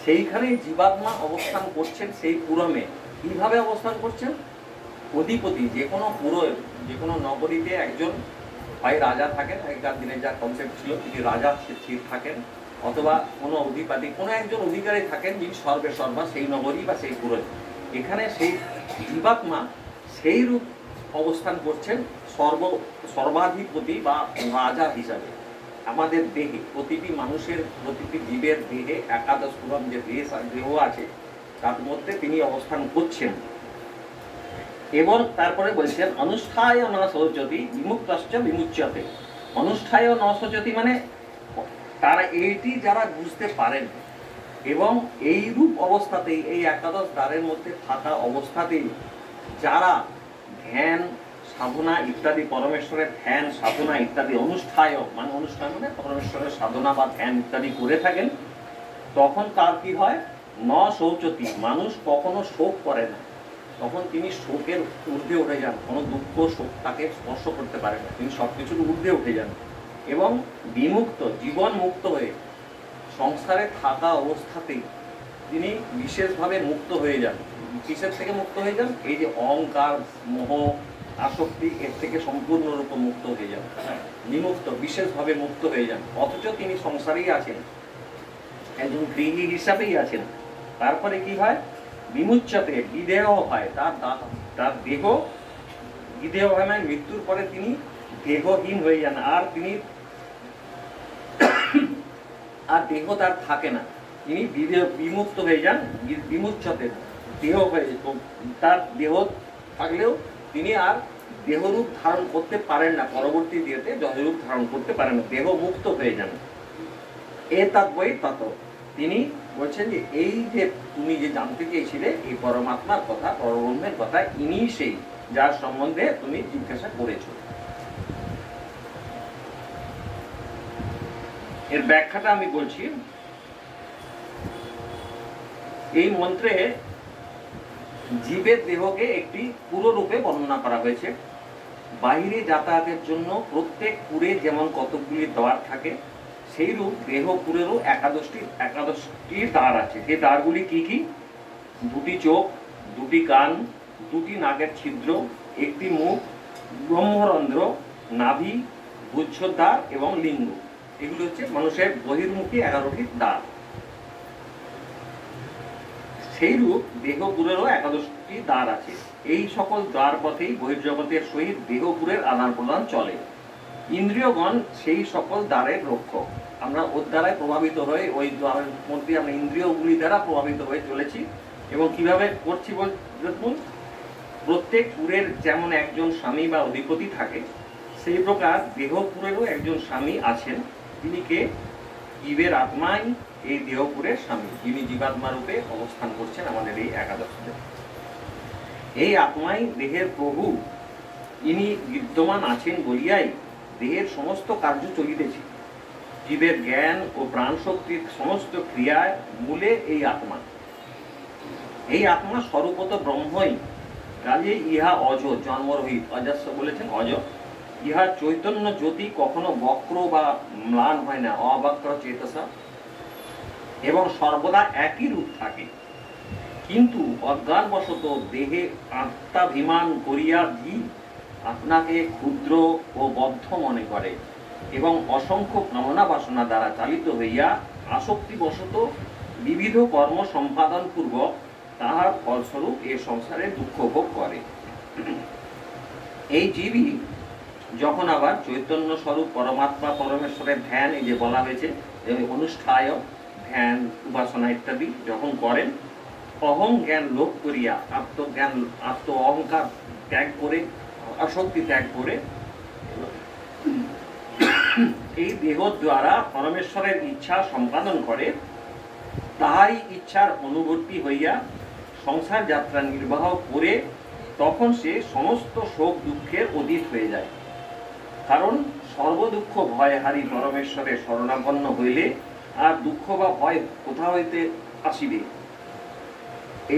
সেইখানে জীবাত্মা অবস্থান করছেন সেই পুরমে। কিভাবে অবস্থান করছেন? অধিপতি, যে কোনো পুরো, যে কোনো নগরীতে একজন হয় রাজা থাকেন, আগেকার দিনে যা কনসেপ্ট ছিল, তিনি রাজা থাকেন, অথবা কোনো অধিপতি, কোনো একজন অধিকারী থাকেন যিনি সর্বে সর্বা সেই নগরী বা সেই পুরো। এখানে সেই জীবাত্মা সেই রূপ অবস্থান করছেন সর্বাধিপতি বা রাজা হিসাবে। আমাদের দেহে, প্রতিটি মানুষের, প্রতিটি জীবের দেহে 11 পুরম যে দেহ আছে তার মধ্যে তিনি অবস্থান করছেন। এবং তারপরে বলছেন অনুষ্ঠায় ন শৌচতি বিমুক্তশ্চ বিমুচ্যতে। অনুষ্ঠায় ন শৌচতি মানে তারা এইটি যারা বুঝতে পারেন এবং এই রূপ অবস্থাতেই, এই 11 দ্বারের মধ্যে থাকা অবস্থাতেই যারা ধ্যান সাধনা ইত্যাদি, পরমেশ্বরের ধ্যান সাধনা ইত্যাদি অনুষ্ঠায়, মানে অনুষ্ঠান মানে পরমেশ্বরের সাধনা বা ধ্যান ইত্যাদি করে থাকেন, তখন তার কি হয়? ন শৌচতি, মানুষ কখনো শোক করে না। তখন তিনি শোকের ঊর্ধ্বে উঠে যান, কোনো দুঃখ শোক তাকে স্পর্শ করতে পারে না, তিনি সবকিছুর ঊর্ধ্বে উঠে যান। এবং বিমুক্ত, জীবন মুক্ত হয়ে সংসারে থাকা অবস্থাতেই তিনি বিশেষভাবে মুক্ত হয়ে যান। কিসের থেকে মুক্ত হয়ে যান? এই যে অহংকার, মোহ, আসক্তি, এর থেকে সম্পূর্ণরূপে মুক্ত হয়ে যান, বিমুক্ত, বিশেষভাবে মুক্ত হয়ে যান। অথচ তিনি সংসারেই আছেন, একজন গৃহী হিসাবেই আছেন। তারপরে কি হয়? বিমুচ্যতে, বিদেহ হয়, তার দেহ বিদেহ হয়, মানে মৃত্যুর পরে তিনি দেহহীন হয়ে যান, আর তিনি আর দেহ তার থাকে না, তিনি বিমুক্ত হয়ে যান। বিমুচ্যতে, দেহ হয়ে, তার দেহ থাকলেও তিনি আর দেহরূপ ধারণ করতে পারেন না, পরবর্তী দিয়েতে দেহরূপ ধারণ করতে পারেন না, দেহ মুক্ত হয়ে যান। এ তাৎবই তত, তিনি বলছেন যে এই যে তুমি যে জানতে চেয়েছিলে এই পরমাত্মার কথা, পরব্রহ্মের কথা, ইনি সেই যার সম্বন্ধে তুমি জিজ্ঞাসা করেছো। এর ব্যাখ্যাটা আমি বলছি। এই মন্ত্রে জীবের দেহকে একটি পুরো রূপে বর্ণনা করা হয়েছে। বাহিরে যাতায়াতের জন্য প্রত্যেক পুরে যেমন কতকগুলি দ্বার থাকে, সেই রূপ দেহপুরেরও 11টি দ্বার আছে। সেই দ্বারগুলি কি কি? 2টি চোখ, 2টি কান, 2টি নাকের ছিদ্র, 1টি মুখ, ব্রহ্মরন্ধ্র, নাভি, গুহ্যদ্বার এবং লিঙ্গ। এগুলো হচ্ছে মানুষের বহির্মুখী 11টি দ্বার। সেই রূপ দেহপুরেরও 11টি দ্বার আছে। এই সকল দ্বার পথেই বহির্জগতের সহিত দেহপুরের আদান প্রদান চলে। ইন্দ্রিয়গণ সেই সকল দ্বারের রক্ষক। আমরা ওর দ্বারাই প্রভাবিত হয়ে, ওই দ্বারের মধ্যে আমরা ইন্দ্রিয়গুলি দ্বারা প্রভাবিত হয়ে চলেছি। এবং কিভাবে করছি বলুন? প্রত্যেক পুরের যেমন একজন স্বামী বা অধিপতি থাকে, সেই প্রকার দেহপুরেরও একজন স্বামী আছেন। তিনি কে? জীবের আত্মাই এই দেহপুরের স্বামী, যিনি জীবাত্মা রূপে অবস্থান করছেন আমাদের এই 11 এই আত্মাই দেহের প্রভু। ইনি বিদ্যমান আছেন বলিয়াই দেহের সমস্ত কার্য চলিতেছে। জীবের জ্ঞান ও প্রাণ শক্তির সমস্ত ক্রিয়ায় মূলে এই আত্মা। এই আত্মা স্বরূপত ব্রহ্মই, কাজে ইহা অজ, জন্মরহিত, অজস্র বলেছেন অজ। ইহা চৈতন্য জ্যোতি, কখনো বক্র বা ম্লান হয় না, অবক্র চেতসা, এবং সর্বদা একই রূপ থাকে। কিন্তু অজ্ঞানবশত দেহে আত্মাভিমান করিয়া জীব আপনাকে ক্ষুদ্র ও বদ্ধ মনে করে এবং অসংখ্য কামনা বাসনা দ্বারা চালিত হইয়া আসক্তিবশত বিবিধ কর্ম সম্পাদন পূর্বক তাহার ফলস্বরূপ এ সংসারে দুঃখ ভোগ করে। এই জীবই যখন আবার চৈতন্য স্বরূপ পরমাত্মা পরমেশ্বরের ধ্যান, এই যে বলা হয়েছে অনুষ্ঠায়, ধ্যান উপাসনা ইত্যাদি যখন করেন, অহং জ্ঞান লোপ করিয়া আত্মজ্ঞান, আত্ম অহংকার ত্যাগ করে আসক্তি ত্যাগ করে এই দেহ দ্বারা পরমেশ্বরের ইচ্ছা সম্পাদন করে, তাহারই ইচ্ছার অনুবর্তী হইয়া সংসার যাত্রা নির্বাহ করে তখন সে সমস্ত শোক দুঃখের অতীত হয়ে যায়। কারণ সর্বদুঃখ ভয় হারি পরমেশ্বরের শরণাপন্ন হইলে আর দুঃখ বা ভয় কোথা হইতে আসিবে।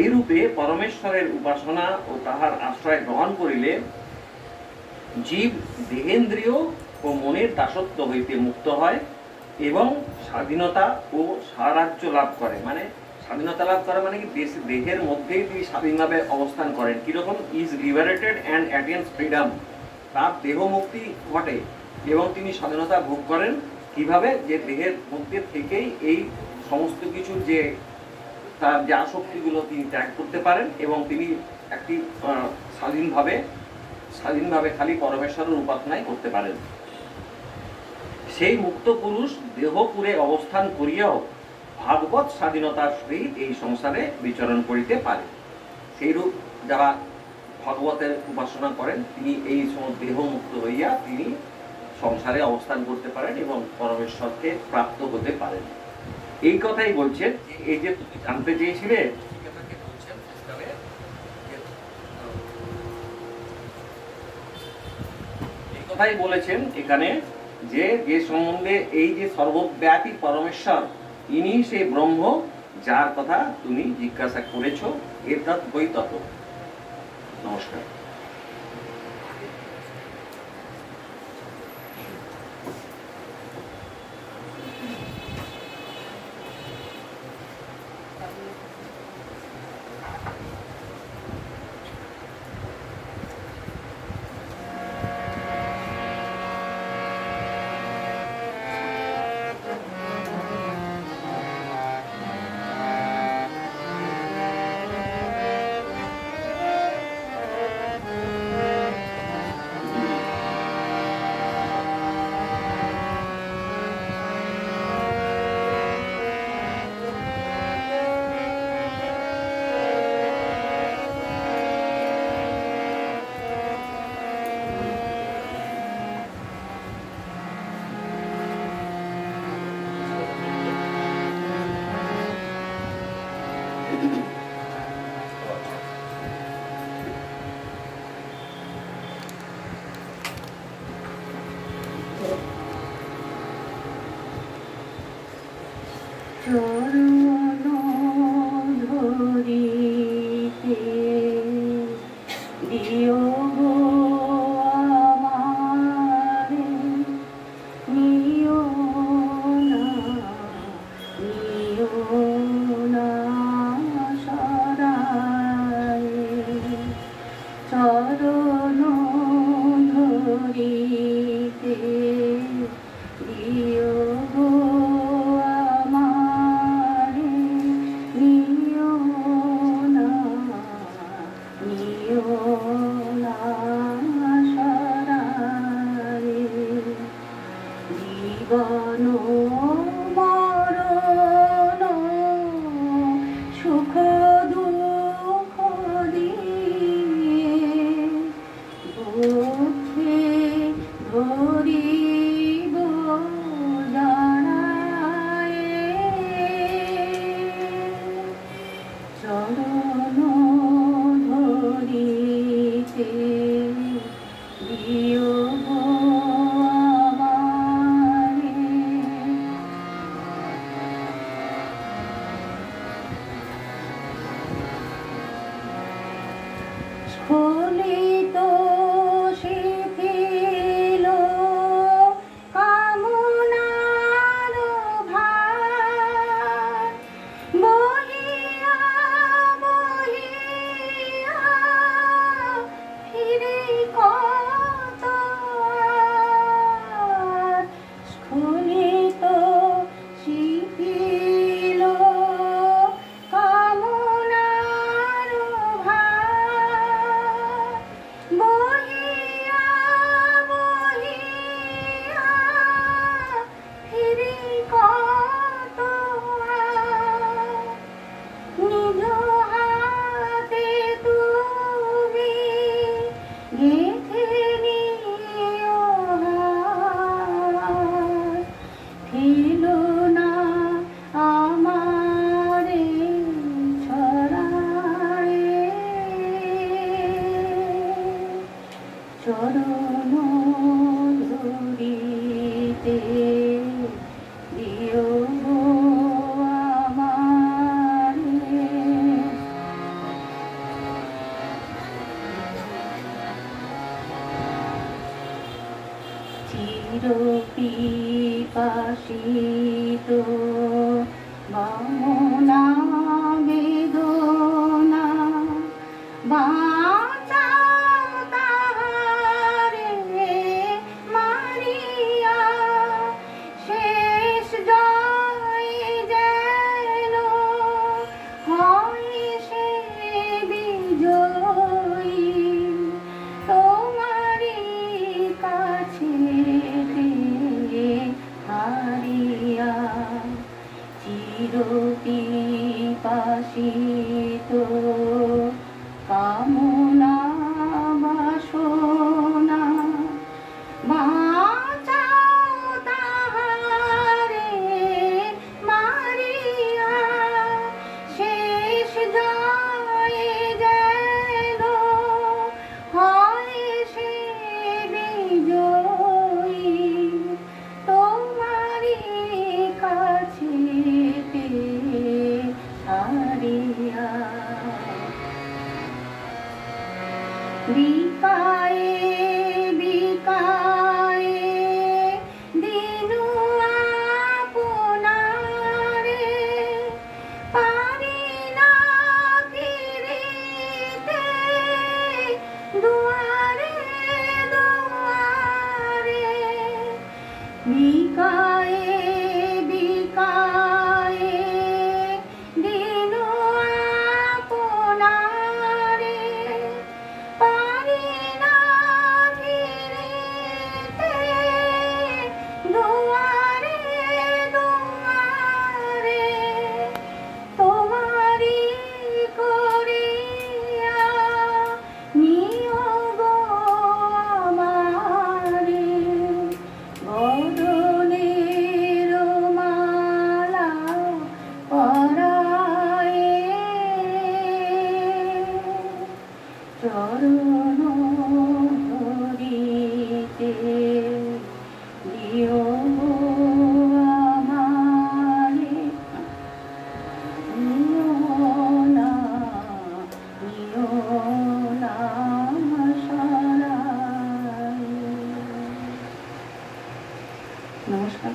এইরূপে পরমেশ্বরের উপাসনা ও তাহার আশ্রয় গ্রহণ করিলে জীব দেহেন্দ্রিয় ও মনের দাসত্ব হইতে মুক্ত হয় এবং স্বাধীনতা ও স্বরাজ্য লাভ করে। মানে স্বাধীনতা লাভ করে মানে কি, দেহের মধ্যেই তিনি স্বাধীনভাবে অবস্থান করেন। কিরকম? Is liberated and attains freedom, তার দেহ মুক্তি ঘটে এবং তিনি স্বাধীনতা ভোগ করেন। কিভাবে? যে দেহের মধ্যে থেকেই এই সমস্ত কিছু যে তার যে আসক্তিগুলো তিনি ত্যাগ করতে পারেন এবং তিনি একটি স্বাধীনভাবে খালি পরমেশ্বরের উপাসনাই করতে পারেন। সেই মুক্ত পুরুষ দেহপুরে অবস্থান করিয়াও ভাগবত স্বাধীনতার সহিত এই সংসারে বিচরণ করিতে পারে। সেইরূপ যারা ভগবতের উপাসনা করেন তিনি এই দেহ মুক্ত হইয়া তিনি সংসারে অবস্থান করতে পারেন এবং পরমেশ্বরকে প্রাপ্ত হতে পারেন। এই কথাই বলছেন, এই যে তুমি জানতে চেয়েছিলে এই কথাই বলেছেন এখানে, যে যে সম্বন্ধে এই যে সর্বব্যাপী পরমেশ্বর ইনি সেই ব্রহ্ম যার কথা তুমি জিজ্ঞাসা করেছ, এতৎ বৈ তত। নমস্কার। চরণ ধরিতে দিও গো আমারে, নিও না সরায়ে। চরণ ধরিতে দিও গো আমারে, নিও না সরায়ে। জীবন মরণ সুখ দুঃখ দিয়ে বুকে ধরিব জড়ায়ে। চরণ ধরিতে দিও গো আমারে। স্খলিত শিথিল কামনার ভার, বহিয়া বহিয়া ফিরে কত আর। স্খলিত শিথিল কামনার ভার, বহিয়া বহিয়া ফিরে কত আর। নিজ হাতে তুমি গেঁথে চরণ ধরিতে দিও গো আমারে। চির পিপাসিত বামনা বেদনা বাঁচাও তাহারে মারিয়া, শেষ জয় যেন হয় সে বিজয়ী, তোমারই কাছে হারিয়া। চির পিপাসিত কামনা বাসনা বাঁচাও তাহারে মারিয়া, শেষ জয় যেন হয় সে বিজয়ী, তোমারই কাছে হারিয়া। বিকায়ে বিকায়ে দিনু আপনারে, পারি না ফিরিতে দুয়ারে দুয়ারে। বিকায়ে বিকায়ে দিনু আপনারে, পারি না ফিরিতে দুয়ারে দুয়ারে। তোমারি করিয়া নিও গো আমারে, বদনের মালা পরায়ে, চরণ ধরিতে দিও গো আমারে। নিও না সরায়। নমস্কার।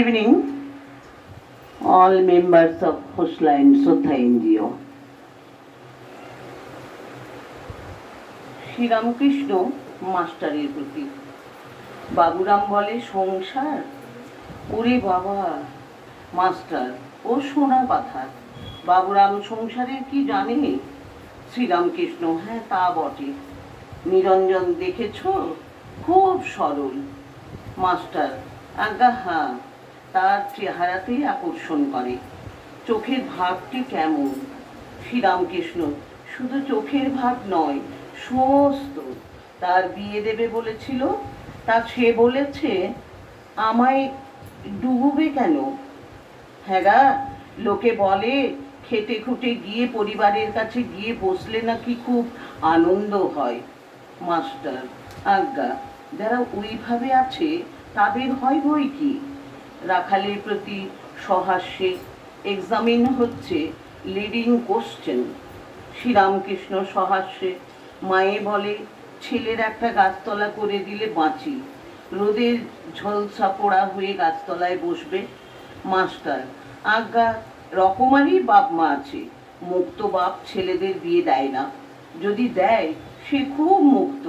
Evening, all members of Khosla and Sotha NGO. Sri Ramakrishna মাস্টারের প্রতি। বাবুরাম বলে সংসার, ওরে বাবা মাস্টার ও সোনা পাথর। বাবুরাম সংসারের কি জানে? শ্রীরামকৃষ্ণ হ্যাঁ তা বটে। নিরঞ্জন দেখেছ, খুব সরল। মাস্টার আজ্ঞা হ্যাঁ, তার চেহারাতেই আকর্ষণ করে। চোখের ভাবটি কেমন? শ্রীরামকৃষ্ণ শুধু চোখের ভাব নয়, সমস্ত। তার বিয়ে দেবে বলেছিল, তা সে বলেছে আমায় ডুববে কেন? হ্যাঁ গা, লোকে বলে খেটে খুটে গিয়ে পরিবারের কাছে গিয়ে বসলে নাকি খুব আনন্দ হয়। মাস্টার আজ্ঞা, যারা ওইভাবে আছে তাদের হয় বই কি? রাখালের প্রতি সহাস্যে এক্সামিন হচ্ছে লিডিং কোশ্চেন। শ্রীরামকৃষ্ণ সহাস্যে মায়ে বলে ছেলের একটা গাছতলা করে দিলে বাঁচি, রোদের ঝলসা পোড়া হয়ে গাছতলায় বসবে। মাস্টার আজ্ঞা, রকমারি বাপ মা আছে, মুক্ত বাপ ছেলেদের বিয়ে দেয় না, যদি দেয় সে খুব মুক্ত।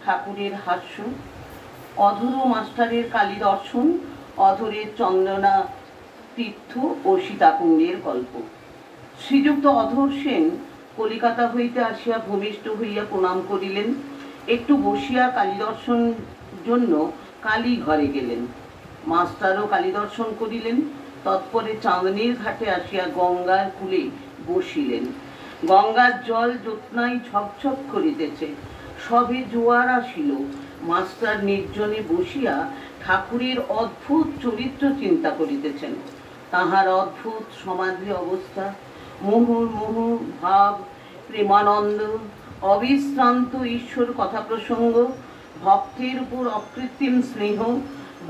ঠাকুরের হাস্য। অধর মাস্টারের কালী দর্শন, অধরের চন্দনা তীর্থ ও সীতাকুণ্ডের গল্প। শ্রীযুক্ত অধর সেন কলিকাতা হইতে আসিয়া ভূমিষ্ঠ হইয়া প্রণাম করিলেন। একটু বসিয়া কালী দর্শন জন্য কালী ঘরে গেলেন। মাস্টারও কালী দর্শন করিলেন। তৎপরে চাঁদনীর ঘাটে আসিয়া গঙ্গার কূলে বসিলেন। গঙ্গার জল জ্যোৎস্নায় ঝকঝক করিতেছে, সবে জোয়ার আসিল। মাস্টার নির্জনে বসিয়া ঠাকুরের অদ্ভুত চরিত্র চিন্তা করিতেছেন। তাহার অদ্ভুত সমাধি অবস্থা, মুহুর্মুহু ভাব, প্রেমানন্দ অবিশ্রান্ত ঈশ্বর কথা প্রসঙ্গ, ভক্তের উপর অকৃত্রিম স্নেহ,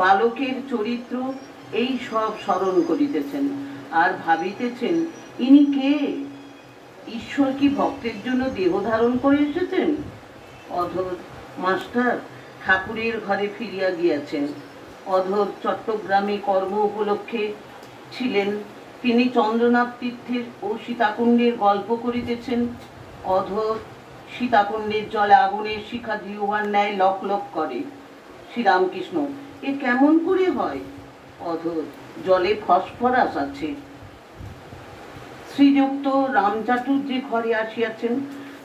বালকের চরিত্র, এই সব স্মরণ করিতেছেন আর ভাবিতেছেন ইনি কে? ঈশ্বর কি ভক্তের জন্য দেহ ধারণ করে এসেছেন? অধর মাস্টার ঠাকুরের ঘরে ফিরিয়া গিয়াছেন। অধর চট্টগ্রামে কর্ম উপলক্ষে ছিলেন। তিনি চন্দ্রনাথ তীর্থের ও সীতাকুণ্ডের গল্প করিতেছেন। অধর সীতাকুণ্ডের জলে আগুনের শিখা জিহ্বার ন্যায় লক লক করে। শ্রীরামকৃষ্ণ: এ কেমন করে হয়? অধর: জলে ফসফরাস আছে। শ্রীযুক্ত রামচাটুর্যে ঘরে আসিয়াছেন।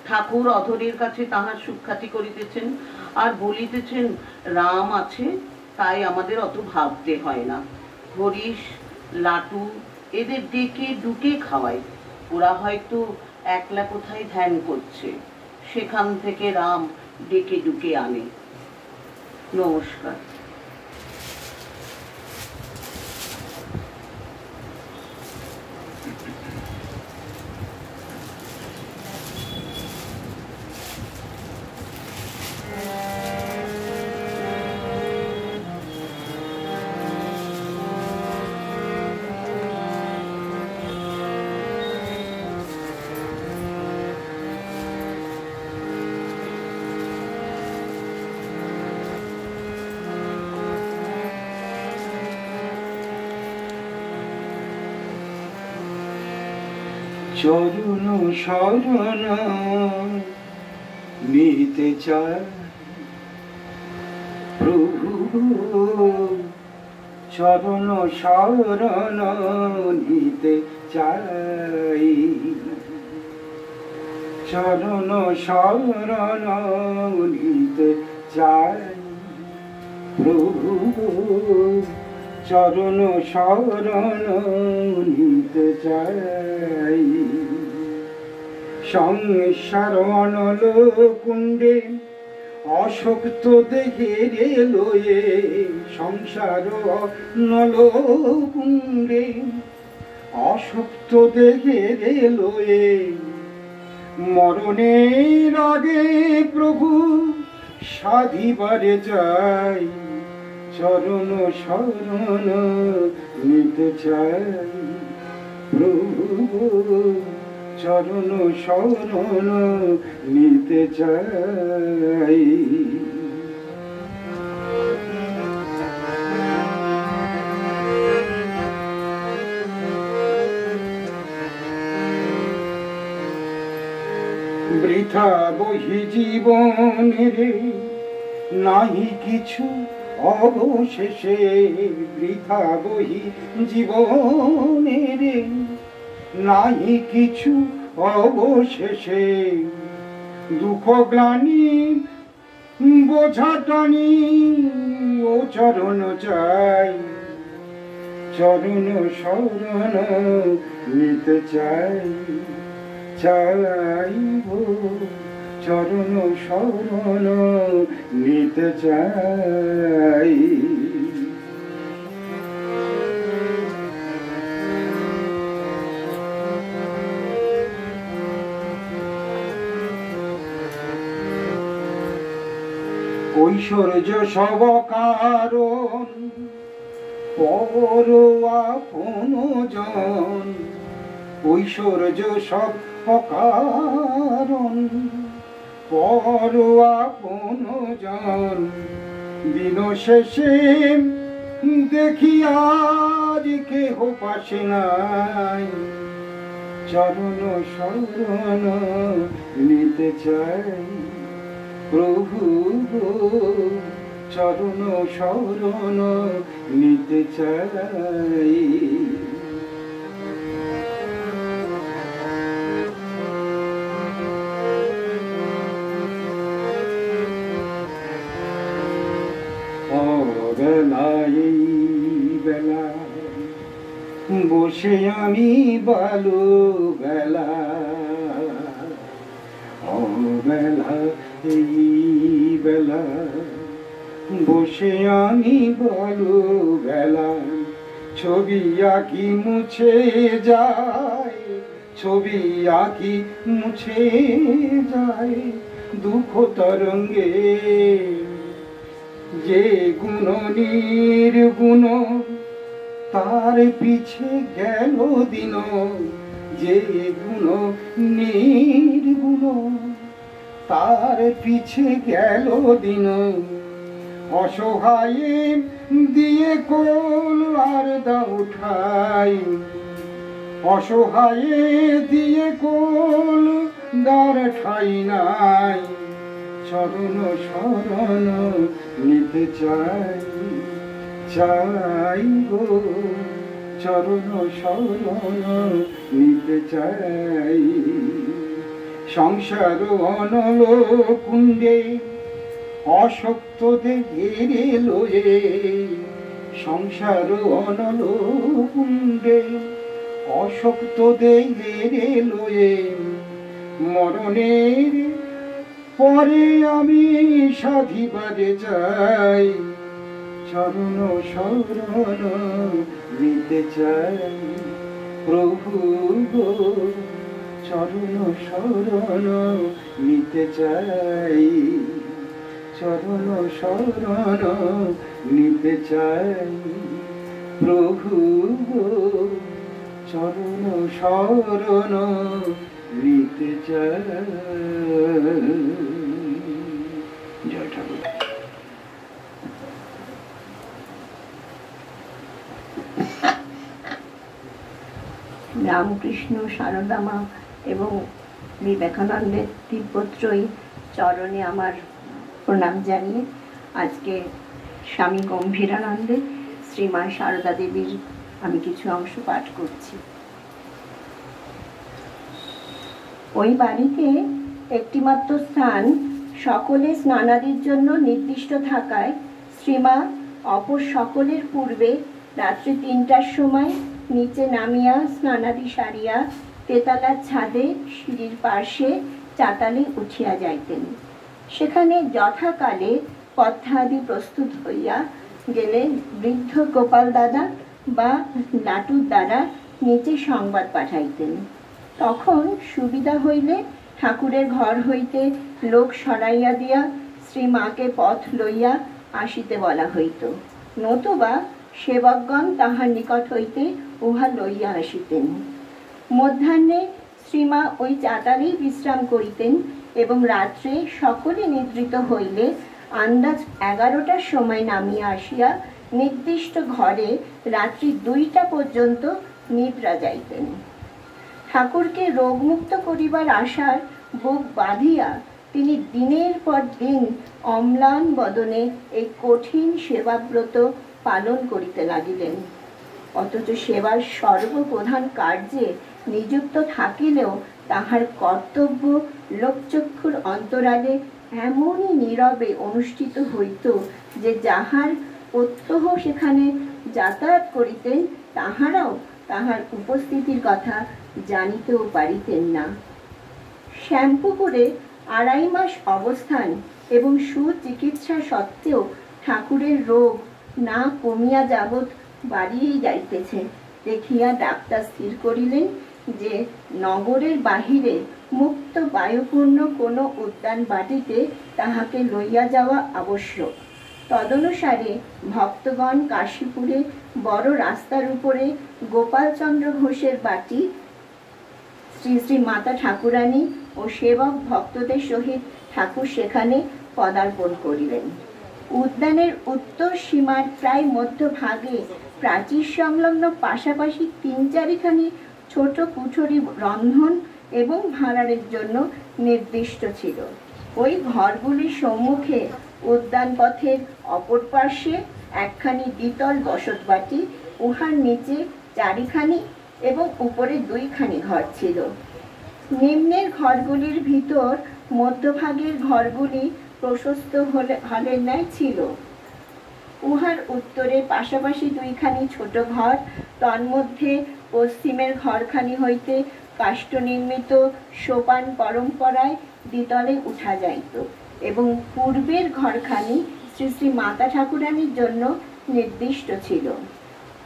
ঠাকুর অধরের কাছে তাহার সুখ্যাতি করিতেছেন আর বলিতেছেন, রাম আছে তাই আমাদের অত ভাবতে হয় না। হরিশ, লাটু এদের ডেকে ডুকে খাওয়াই। ওরা হয়তো একলা কোথায় ধ্যান করছে, সেখান থেকে রাম ডেকে ডুকে আনে। নমস্কার। চরণ শরণ নিতে চাই প্রভু, চরণ শরণ নিতে চাই, চরণ শরণ নিতে চাই প্রভু, চরণ শরণ নিতে চাই। সংসার অনল কুণ্ডে অশক্ত দেহে লয়ে, সংসার অনল কুণ্ডে অশক্ত দেহে লয়ে, মরণের আগে প্রভু সাধিবারে যাই, চরণ শরণ নিতে চাই প্রভু, চরণ শরণ নিতে চাই। বৃথা বহি জীবনের নাহি কিছু অবশেষে, বৃথা বহি জীবনের নাহি কিছু অবশেষে, দুঃখ গ্লানি বোঝা টানি ও চরণ চাই, চরণ শরণ নিতে চাই, চাইব চরণ শরণ নিতে চাই। ঐশ্বর্য সব কারণ পর আপন জন, ঐশ্বর্য সব অকারণ পর আপন জন, দিন শেষে দেখি আজ কেহ পাশে নাই, চরণ শরণ নিতে চাই প্রভু, চরণ শরণ নিতে চাই। বেলায় বেলা বসে আমি বালু বেলা, ও বেলা এই বেলা বসে আমি বালু বেলা, ছবি আঁকি মুছে যায় ছবি আঁকি মুছে যায় দুঃখ তরঙ্গে, যে গুণ নির্গুণ তার পিছে গেল দিন, যে গুণ নির্গুণ তার পিছে গেল দিন। অসহায়ে দিয়ে কোল আর দাও ঠাই, অসহায়ে দিয়ে কোল দার ঠাই নাই। চরণ শরণ নিতে চাই, চাই গো চরণ শরণ নিতে চাই। সংসার অনল কুণ্ডে অশক্তদের ঘিরে লয়ে, সংসার অনল কুণ্ডে অশক্তদের ঘিরে লয়ে। মরণের পরে আমি সাধিবারে যাই, চরণ শরণ নিতে চাই। প্রভু গো চরণ শরণ নিতে চাই, চরণ শরণ নিতে চাই। প্রভু গো চরণ শরণ নিতে চাই। জয় ঠাকুর। রামকৃষ্ণ, সারদা মা এবং বিবেকানন্দের তিব্বত্রয়ী চরণে আমার প্রণাম জানিয়ে আজকে স্বামী গম্ভীরানন্দে শ্রীমা সারদা দেবীর আমি কিছু অংশ পাঠ করছি। ওই বাড়িতে একটিমাত্র স্থান সকলে স্নানাদির জন্য নির্দিষ্ট থাকায় শ্রীমা অপর সকলের পূর্বে রাত্রি ৩টার সময় নিচে নামিয়া স্নানাদি সারিয়া তেতালার ছাদে সিঁড়ির পার্শ্বে চাতালে উঠিয়া যাইতেন। সেখানে যথাকালে পথ্যাদি প্রস্তুত হইয়া গেলে বৃদ্ধ গোপাল দাদা বা লাটুর দ্বারা নিচে সংবাদ পাঠাইতেন। তখন সুবিধা হইলে ঠাকুরের ঘর হইতে লোক সরাইয়া দিয়া শ্রীমাকে পথ লইয়া আসিতে বলা হইত, নতুবা সেবকগণ তাহার নিকট হইতে উহা লইয়া আসিতেন। মধ্যাহ্নে শ্রীমা ওই চাতালেই বিশ্রাম করিতেন এবং রাত্রে সকলে নিদ্রিত হইলে আন্দাজ 11টার সময় নামিয়া আসিয়া নির্দিষ্ট ঘরে রাত্রি 2টা পর্যন্ত নিদ্রা যাইতেন। ঠাকুরকে রোগমুক্ত করিবার আশার বুক বাঁধিয়া তিনি দিনের পর দিন অম্লান বদনে এই কঠিন সেবাব্রত পালন করিতে লাগিলেন। অথচ সেবার সর্বপ্রধান কার্যে নিযুক্ত থাকিলেও তাহার কর্তব্য লোকচক্ষুর অন্তরালে এমনই নীরবে অনুষ্ঠিত হইত যে যাহার প্রত্যহ সেখানে যাতায়াত করিতেন তাহারাও তাহার উপস্থিতির কথা জানিতেও পারিতেন না। শ্যামপুকুরে 2.5 মাস অবস্থান এবং সুচিকিৎসা সত্ত্বেও ঠাকুরের রোগ না কমিয়া যাবৎ বাড়িয়েই যাইতেছে দেখিয়া ডাক্তার স্থির করিলেন যে নগরের বাহিরে মুক্ত বায়ুপূর্ণ কোনো উদ্যান বাটিতে তাহাকে লইয়া যাওয়া আবশ্যক। তদনুসারে ভক্তগণ কাশীপুরে বড় রাস্তার উপরে গোপালচন্দ্র ঘোষের বাটি শ্রী শ্রী মাতা ঠাকুরানী ও সেবক ভক্তদের সহিত ঠাকুর সেখানে পদার্পণ করিলেন। উদ্যানের উত্তর সীমার প্রায় মধ্যভাগে প্রাচীর সংলগ্ন পাশাপাশি 3-4খানি ছোট কুঠরি রন্ধন এবং ভাঁড়ারের জন্য নির্দিষ্ট ছিল। ওই ঘরগুলির সম্মুখে উদ্যান পথের অপর পার্শ্বে একখানি দ্বিতল বসতবাটি, উহার নিচে 4খানি এবং উপরে 2খানি ঘর ছিল। নিম্নের ঘরগুলির ভিতর মধ্যভাগের ঘরগুলি প্রশস্ত হলের ন্যায় ছিল। উহার উত্তরে পাশাপাশি 2খানি ছোট ঘর, তন্মধ্যে পশ্চিমের ঘরখানি হইতে কাষ্ঠ নির্মিত সোপান পরম্পরায় দ্বিতলে উঠা যাইত এবং পূর্বের ঘরখানি শ্রী শ্রী মাতা ঠাকুরানীর জন্য নির্দিষ্ট ছিল।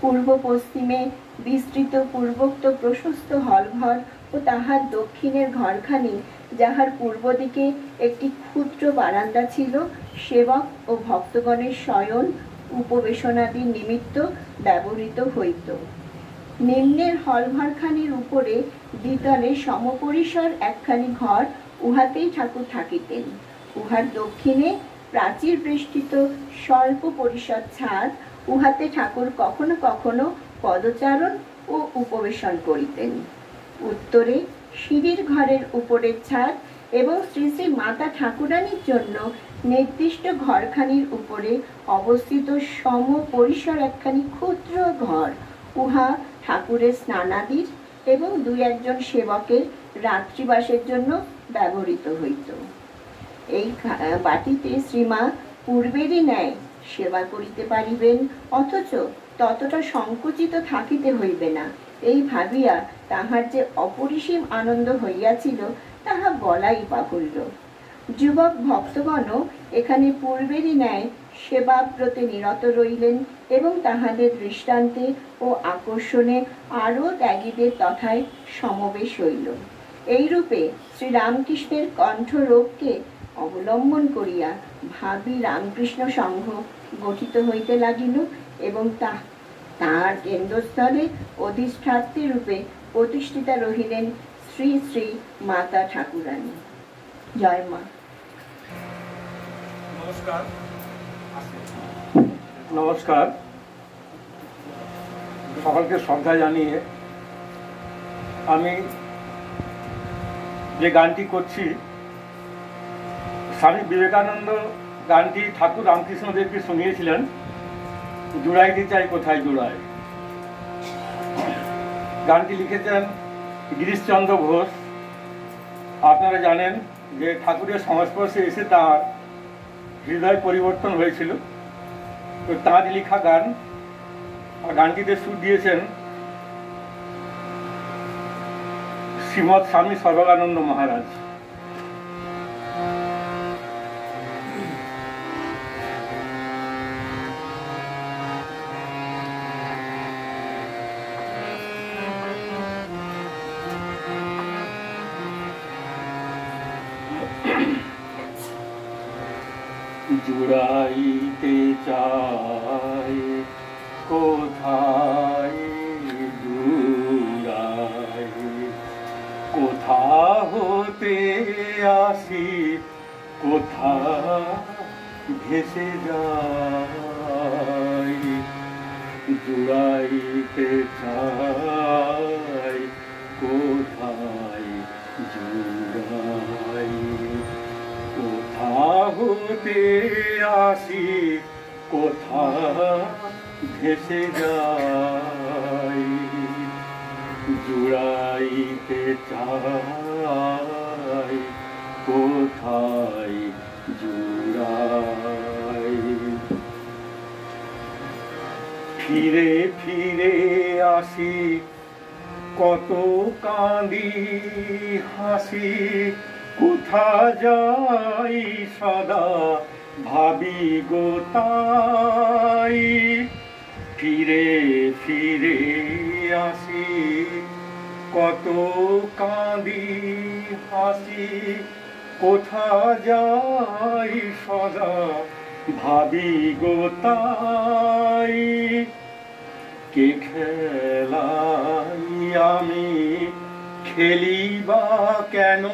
পূর্ব পশ্চিমে বিস্তৃত পূর্বোক্ত প্রশস্ত হলঘর ও ও তাহার দক্ষিণের ঘরখানি, যাহার পূর্ব দিকে একটি ক্ষুদ্র বারান্দা ছিল, সেবক ও ভক্তগণের শয়ন উপবেশনাদির নিমিত্ত ব্যবহৃত হইত। নিম্নের হলঘরখানির উপরে দ্বিতলে সমপরিসর একখানি ঘর, উহাতেই ঠাকুর থাকিতেন। উহার দক্ষিণে প্রাচীর বেষ্টিত স্বল্প পরিসর ছাদ, উহাতে ঠাকুর কখনো কখনো পদচারণ ও উপবেশন করিতেন। উত্তরে সিঁড়ির ঘরের উপরের ছাদ এবং শ্রী শ্রী মাতা ঠাকুরানীর জন্য নির্দিষ্ট ঘরখানির উপরে অবস্থিত সম পরিসর একখানি ক্ষুদ্র ঘর, উহা ঠাকুরের স্নানাদির এবং দুই একজন সেবকের রাত্রিবাসের জন্য ব্যবহৃত হইত। এই বাটিতে শ্রীমা পূর্বেরই ন্যায় সেবা করিতে পারিবেন, অথচ ততটা সংকুচিত থাকিতে হইবে না, এই ভাবিয়া তাহার যে অপরিসীম আনন্দ হইয়াছিল তাহা বলাই বাহুল্য। যুবক ভক্তগণও এখানে পূর্বেরই ন্যায় সেবাব্রতে নিরত রইলেন এবং তাহাদের দৃষ্টান্তে ও আকর্ষণে আরও ত্যাগীদের তথায় সমাবেশ হইল। এইরূপে শ্রীরামকৃষ্ণের কণ্ঠরোগকে অবলম্বন করিয়া ভাবী রামকৃষ্ণ সংঘ গঠিত হইতে লাগিল এবং তাহার কেন্দ্রস্থলে অধিষ্ঠাত্রী রূপে প্রতিষ্ঠিতা রহিলেন শ্রী শ্রী মাতা ঠাকুরানী। জয় মা। নমস্কার। নমস্কার, সকলকে শ্রদ্ধা জানিয়ে আমি যে গানটি করছি, স্বামী বিবেকানন্দ গানটি ঠাকুর রামকৃষ্ণদেবকে শুনিয়েছিলেন, জুড়াইতে চাই কোথায় জুড়ায়। গানটি লিখেছেন গিরিশচন্দ্র ঘোষ। আপনারা জানেন যে ঠাকুরের সংস্পর্শে এসে তার হৃদয় পরিবর্তন হয়েছিল, তো তাঁর লেখা গান। আর গানটিতে সুর দিয়েছেন শ্রীমৎ স্বামী সর্বানন্দ মহারাজ। জুড়াইতে চাই কোথায় জুড়াই, কোথা হতে আসি কোথা ভেসে যাই। জুড়াইতে চাই কোথায় জুড়াই, কোথা হতে আসি কোথা ভেসে যাই। জুড়াইতে চাই কোথায় জুড়াই। ফিরে ফিরে আসি কত কাঁদি হাসি, কোথা যাই সদা ভাবি গো তাই। ফিরে ফিরে আসি কত কাঁদি হাসি, কোথা যাই সদা ভাবি গো তাই। কে খেলাই আমি খেলি বা কেন,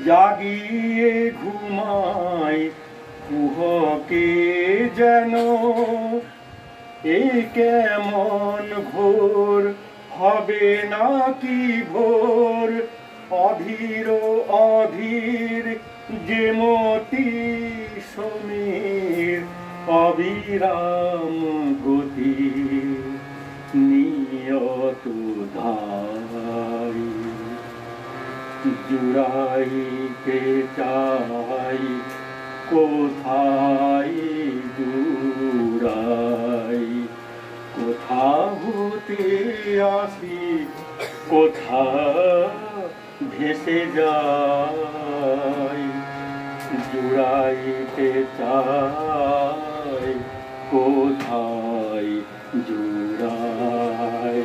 জাগিয়ে ঘুমাই কুহকে যেন। এ কেমন ঘোর হবে নাকি ভোর, অধীর অধীর যে মতি সমীর, অবিরাম গতি নিয়ত ধাই। জুড়াইতে চাই কোথায় জুড়াই, কোথা হতে আসি কোথা ভেসে যাই। জুড়াইতে চাই কোথায় জুড়াই।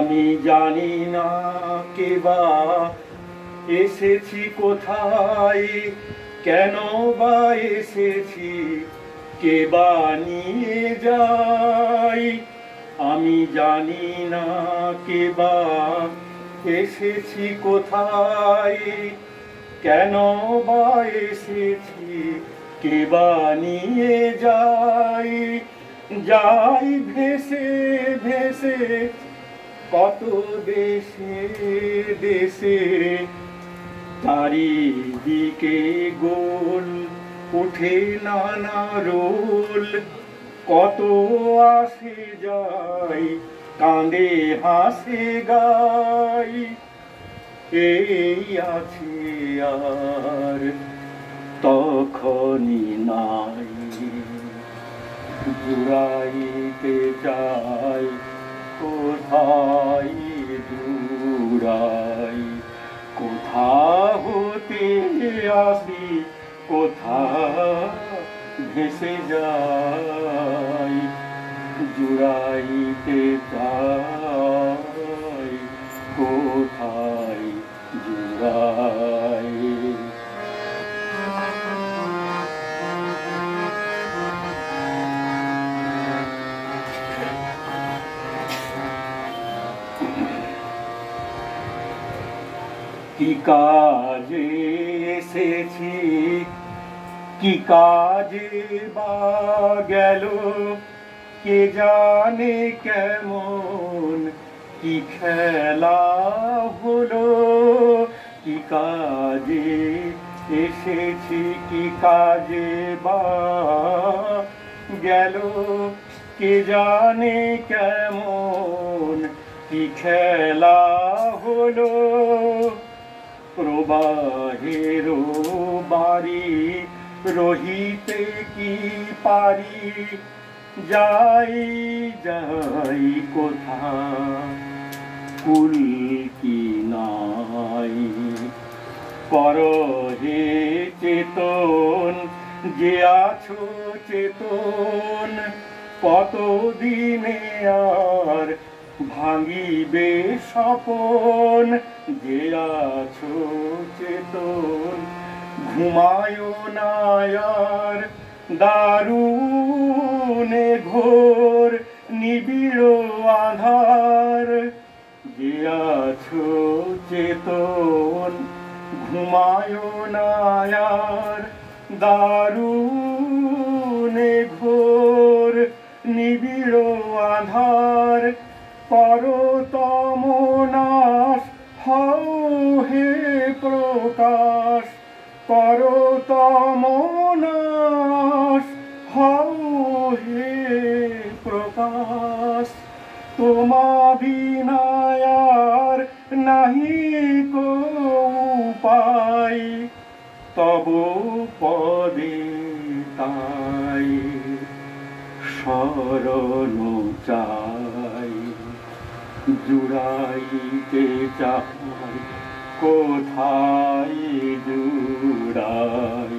আমি জানি না কেবা এসেছি কোথায়, কেন বা এসেছি, কেবা নিয়ে যাই। আমি জানি না কেবা এসেছি কোথায়, কেন বা এসেছি, কেবা নিয়ে যাই। যাই ভেসে ভেসে কত দেশে দেশে, চারিদিকে গোল উঠে নানা রোল। কত আসে যাই, কাঁদে হাসে গাই, এই আছে আর তখনই নাই। জুড়াইতে চাই কোথায় জুড়াই, কোথা হতে আসি, কোথা ভেসে যাই। জুড়াইতে চাই কোথায় জুড়াই। কি কাজে এসেছি, কি কাজে বা গেল, কে জানে কেমন কি খেলা হলো। কি কাজে এসেছি, কি কাজে বা গেল, কে জানে কেমন কি খেলা হলো। প্রবাহের বাড়ি রহিতে কি পারি, যাই যাই কোথা কুল কি নাই। করহে চেতন যে আছো চেতন, কতদিনে আর ভাঙিবে স্বপন। যে আছো চেতন ঘুমায় না আর, দারুণে ঘোর নিবিড় আধার। যে আছো চেতন ঘুমায় না আর, দারুণে ঘোর নিবিড় আধার। পরতম নাশ হও হে প্রকাশ, পরতম নাশ হও হে প্রকাশ। তোমা বিনা আর নাহি কো উপায়, তব পদে তাই শরণ চাই। জুড়াইতে চাই কোথায় জুড়াই,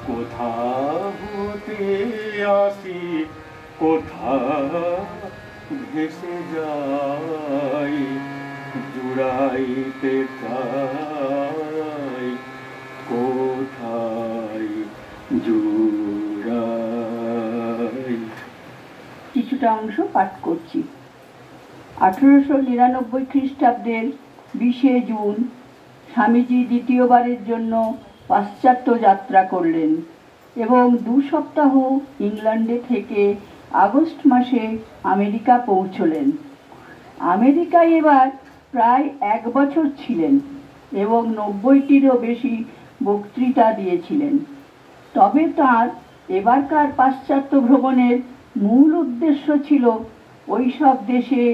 কোথা হতে আসি, কোথা ভেসে যাই। জুড়াইতে চাই কোথায় জুড়াই। কিছুটা অংশ পাঠ করছি। 1899 খ্রিস্টাব্দের 20 জুন স্বামীজি দ্বিতীয়বারের জন্য পাশ্চাত্য যাত্রা করলেন এবং 2 সপ্তাহ ইংল্যান্ডে থেকে আগস্ট মাসে আমেরিকা পৌঁছলেন। আমেরিকায় এবার প্রায় 1 বছর ছিলেন এবং 90টিরও বেশি বক্তৃতা দিয়েছিলেন। তবে তার এবারকার পাশ্চাত্য ভ্রমণের মূল উদ্দেশ্য ছিল ওই সব দেশে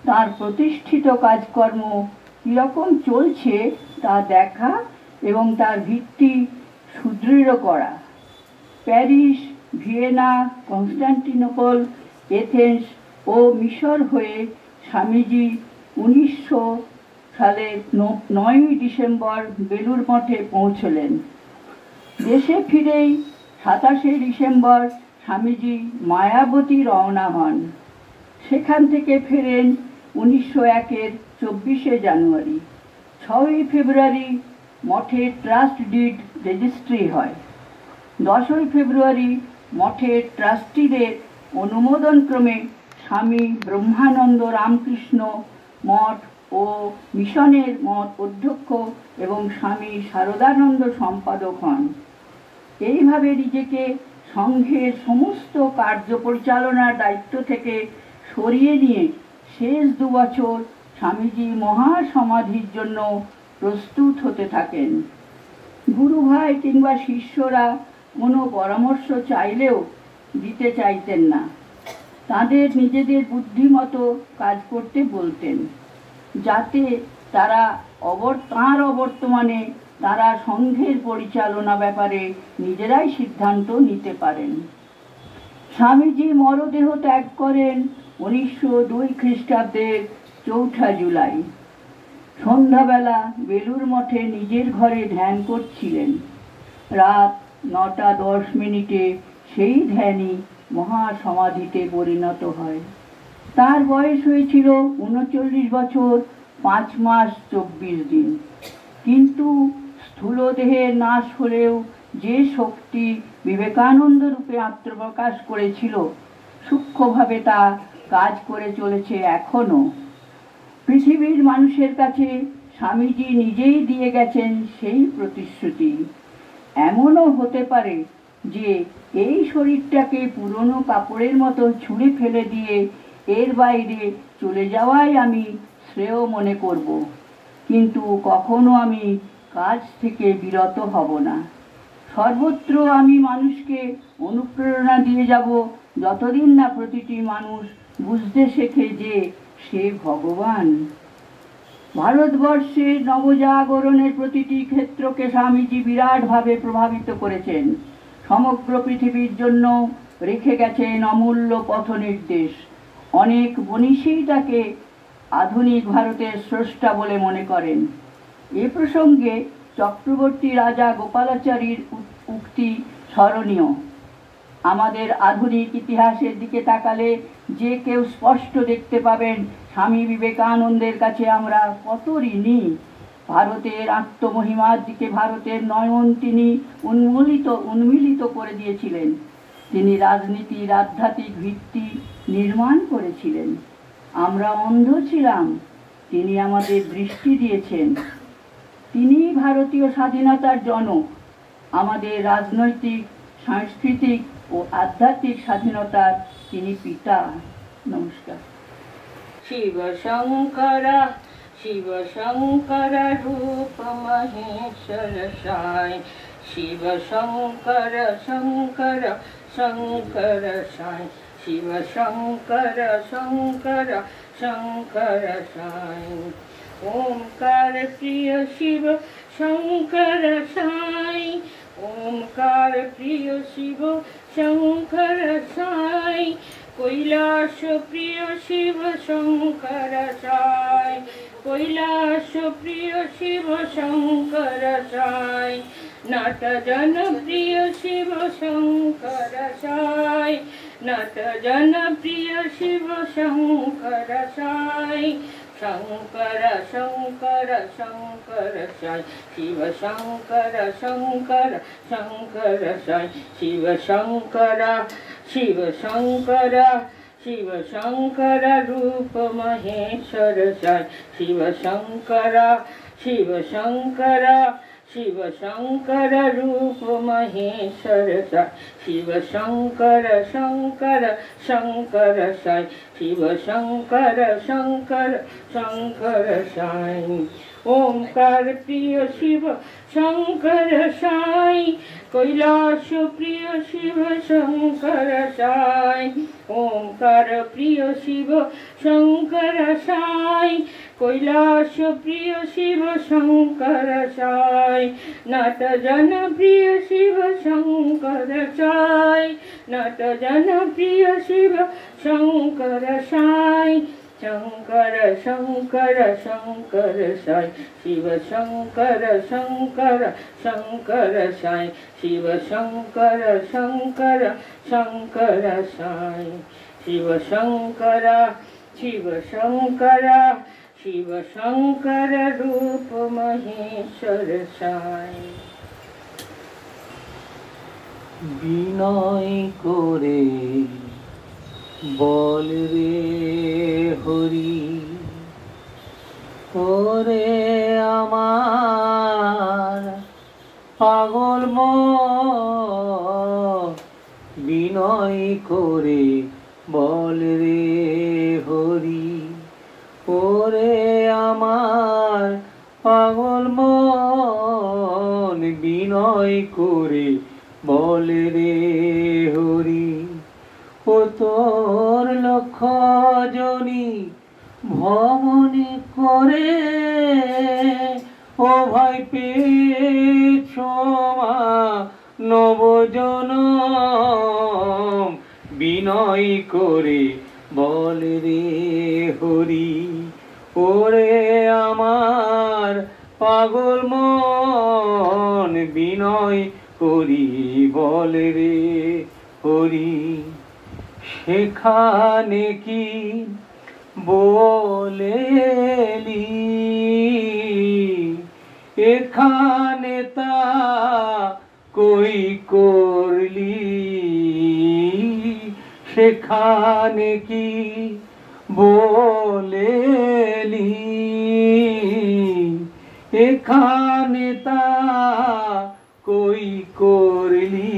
তার প্রতিষ্ঠিত কাজকর্ম কীরকম চলছে তা দেখা এবং তার ভিত্তি সুদৃঢ় করা। প্যারিস, ভিয়েনা, কনস্টান্টিনোপল, এথেন্স ও মিশর হয়ে স্বামীজি 1900 সালের 9ই ডিসেম্বর বেলুড় মঠে পৌঁছলেন। দেশে ফিরেই 27শে ডিসেম্বর স্বামীজি মায়াবতী রওনা হন। সেখান থেকে ফেরেন 1901-এর 24শে জানুয়ারি। 6ই ফেব্রুয়ারি মঠের ট্রাস্ট ডিড রেজিস্ট্রি হয়। 10ই ফেব্রুয়ারি মঠের ট্রাস্টিদের অনুমোদনক্রমে স্বামী ব্রহ্মানন্দ রামকৃষ্ণ মঠ ও মিশনের মঠ অধ্যক্ষ এবং স্বামী শারদানন্দ সম্পাদক হন। এইভাবে নিজেকে সংঘের সমস্ত কার্য পরিচালনার দায়িত্ব থেকে সরিয়ে নিয়ে শেষ 2 বছর স্বামীজি মহাসমাধির জন্য প্রস্তুত হতে থাকেন। গুরু ভাই কিংবা শিষ্যরা কোনো পরামর্শ চাইলেও দিতে চাইতেন না। তাদের নিজেদের বুদ্ধিমতো কাজ করতে বলতেন, যাতে তাঁর অবর্তমানে তারা সংঘের পরিচালনা ব্যাপারে নিজেরাই সিদ্ধান্ত নিতে পারেন। স্বামীজি মরদেহ ত্যাগ করেন 1902 খ্রিস্টাব্দের 4 জুলাই। সন্ধ্যাবেলা বেলুর মঠে নিজের ঘরে ধ্যান করছিলেন। রাত 9:10 সেই ধ্যানই মহাসমাধিতে পরিণত হয়। তার বয়স হয়েছিল 39 বছর 5 মাস 24 দিন। কিন্তু স্থূল দেহের নাশ হলেও যে শক্তি বিবেকানন্দ রূপে আত্মপ্রকাশ করেছিল, সূক্ষ্মভাবে তা কাজ করে চলেছে এখনো। পৃথিবীর মানুষের কাছে স্বামীজি নিজেই দিয়ে গেছেন সেই প্রতিশ্রুতি। এমনও হতে পারে যে এই শরীরটাকে পুরনো কাপড়ের মতো ছুঁড়ে ফেলে দিয়ে এর বাইরে চলে যাওয়াই আমি শ্রেয় মনে করব, কিন্তু কখনো আমি কাজ থেকে বিরত হব না। সর্বত্র আমি মানুষকে অনুপ্রেরণা দিয়ে যাব, যতদিন না প্রতিটি মানুষ বুঝতে শেখে যে সে ভগবান। ভারতবর্ষের নবজাগরণের প্রতিটি ক্ষেত্রকে স্বামীজি বিরাটভাবে প্রভাবিত করেছেন। সমগ্র পৃথিবীর জন্য রেখে গেছেন অমূল্য পথ নির্দেশ। অনেক মনীষী তাকে আধুনিক ভারতের স্রষ্টা বলে মনে করেন। এ প্রসঙ্গে চক্রবর্তী রাজা গোপালাচারীর উক্তি স্মরণীয়। আমাদের আধুনিক ইতিহাসের দিকে তাকালে যে কেউ স্পষ্ট দেখতে পাবেন স্বামী বিবেকানন্দের কাছে আমরা কত ঋণী। ভারতের আত্মমহিমার দিকে ভারতের নয়ন তিনি উন্মিলিত করে দিয়েছিলেন। তিনি রাজনীতির আধ্যাত্মিক ভিত্তি নির্মাণ করেছিলেন। আমরা অন্ধ ছিলাম, তিনি আমাদের দৃষ্টি দিয়েছেন। তিনি ভারতীয় স্বাধীনতার জনক, আমাদের রাজনৈতিক, সাংস্কৃতিক ও আধ্যাত্মিক স্বাধীনতার তিনি পিতা। নমস্কার। শিব শঙ্কর শিব শঙ্কর রূপ মহেশ্বর সাই, শিব শঙ্কর শঙ্কর শঙ্কর সাই, শিব শঙ্কর শঙ্কর শঙ্কর সাই। ओंकार प्रिय शिव शंकर साई, ओंकार प्रिय शिव शंकर साई, कैलाश प्रिय शिव शंकर साई, कैलाश प्रिय शिव शंकर साई, नट जन प्रिय शिव शंकर साई, नट जन प्रिय शिव शंकर साई, शंकर शंकर शंकर साई, शिव शंकर शंकर शंकर साई, शिव शंकर शिव शंकर शिव शंकर रूप महेश्वर साई, शिव शंकर शिव शंकर शिव शंकर रूप महेश्वर साई, शिव शंकर शंकर शंकर साई, शिव शंकर शंकर शंकर साई। ओंकार प्रिय शिव शंकर साई, कैलाश प्रिय शिव शंकर साई, ओंकार प्रिय शिव शंकर साई, कैलाश प्रिय शिव शंकर साई, नट जन प्रिय शिव शंकर साई, नट जन प्रिय शिव शंकर साई, शंकर शंकर शंकर साई, शिव शंकर शंकर शंकर साई, शिव शंकर शंकर शंकर साई, शिव शंकर शिव शंकर रूप महेश्वर साई। বিনয় করে বল রে হরি, ওরে আমার পাগল মন, বিনয় করে বল রে হরি, ওরে আমার পাগল মন, বিনয় করে বল রে হরি। ও তোর লক্ষ জনি ভ্রমণে করে ও ভাই পেয়েছ নবজনম, বিনয় করে বল রে হরি, ওরে আমার পাগল মন, বিনয় করি বল রে হরি। সেখানে কি বলেলি, এখানে তা কই করলি, সেখানে কি বলেলি, এখানে তা কই করলি।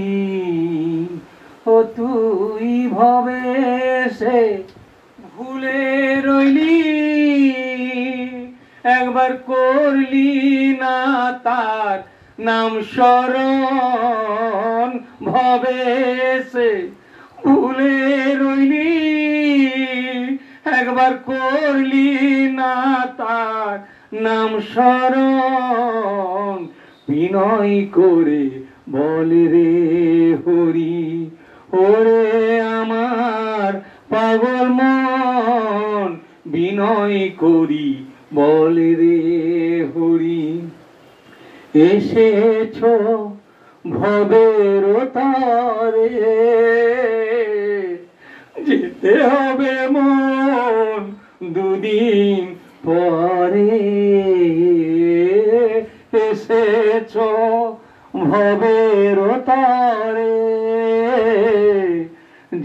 ও তুই ভবে সে ভুলে রইলি, একবার করলি না তার নাম স্মরণ, ভবে সে ভুলে রইলি, একবার করলি না তার নাম স্মরণ, বিনয় করে বল রে হরি, ওরে আমার পাগল মন, বিনয় করি বল রে হরি। এসেছ ভবের তারে, যেতে হবে মন দুদিন পরে, এসেছ ভবের তারে,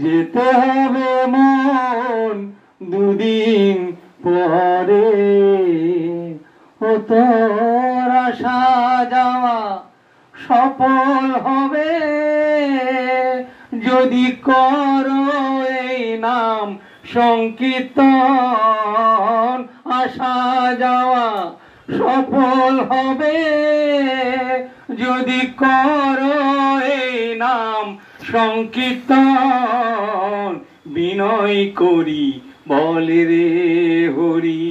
যেতে হবে মন দুদিন পরে। ও তোর আসা যাওয়া সফল হবে যদি করো এই নাম সংকীর্তন, আসা যাওয়া সফল হবে যদি করো এই নাম সংকীর্তন, বিনয় করি বল রে হরি,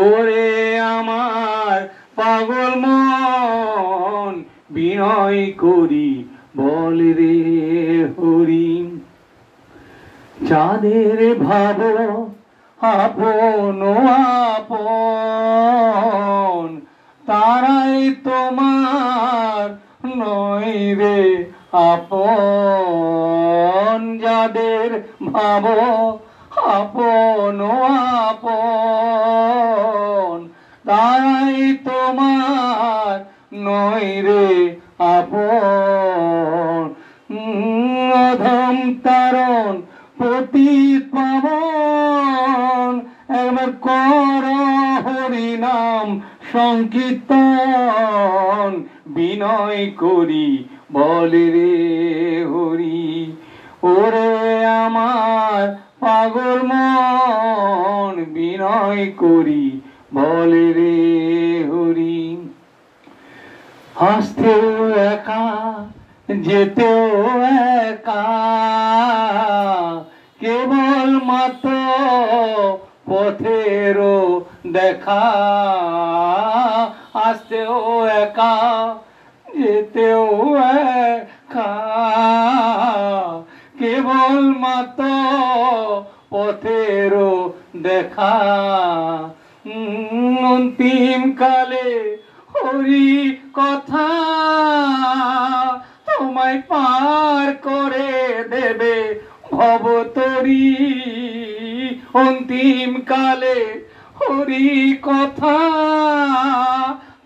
ওরে আমার পাগল মন, বিনয় করি বল রে হরি। চাঁদের ভাব আপন আপন, তারাই তোমার নয় রে আপন, যাদের ভাব আপন আপন, তারাই তোমার নয় রে আপন। অধম তারণ পতিত পাবন, একবার কর হরি নাম সংকীর্তন, বিনয় করি বল রে হরি, ওরে আমার পাগল মন, বিনয় করি বল রে হরি। হাসতেও একা যেতেও একা, কেবল মাত্র পথেরও দেখা, আসতেও একা যেতেও একা, কেবল মাত্র পথেরও দেখা। অন্তিম কালে হরি কথা তোমায় পার করে দেবে ভবতরী, অন্তিম কালে হরি কথা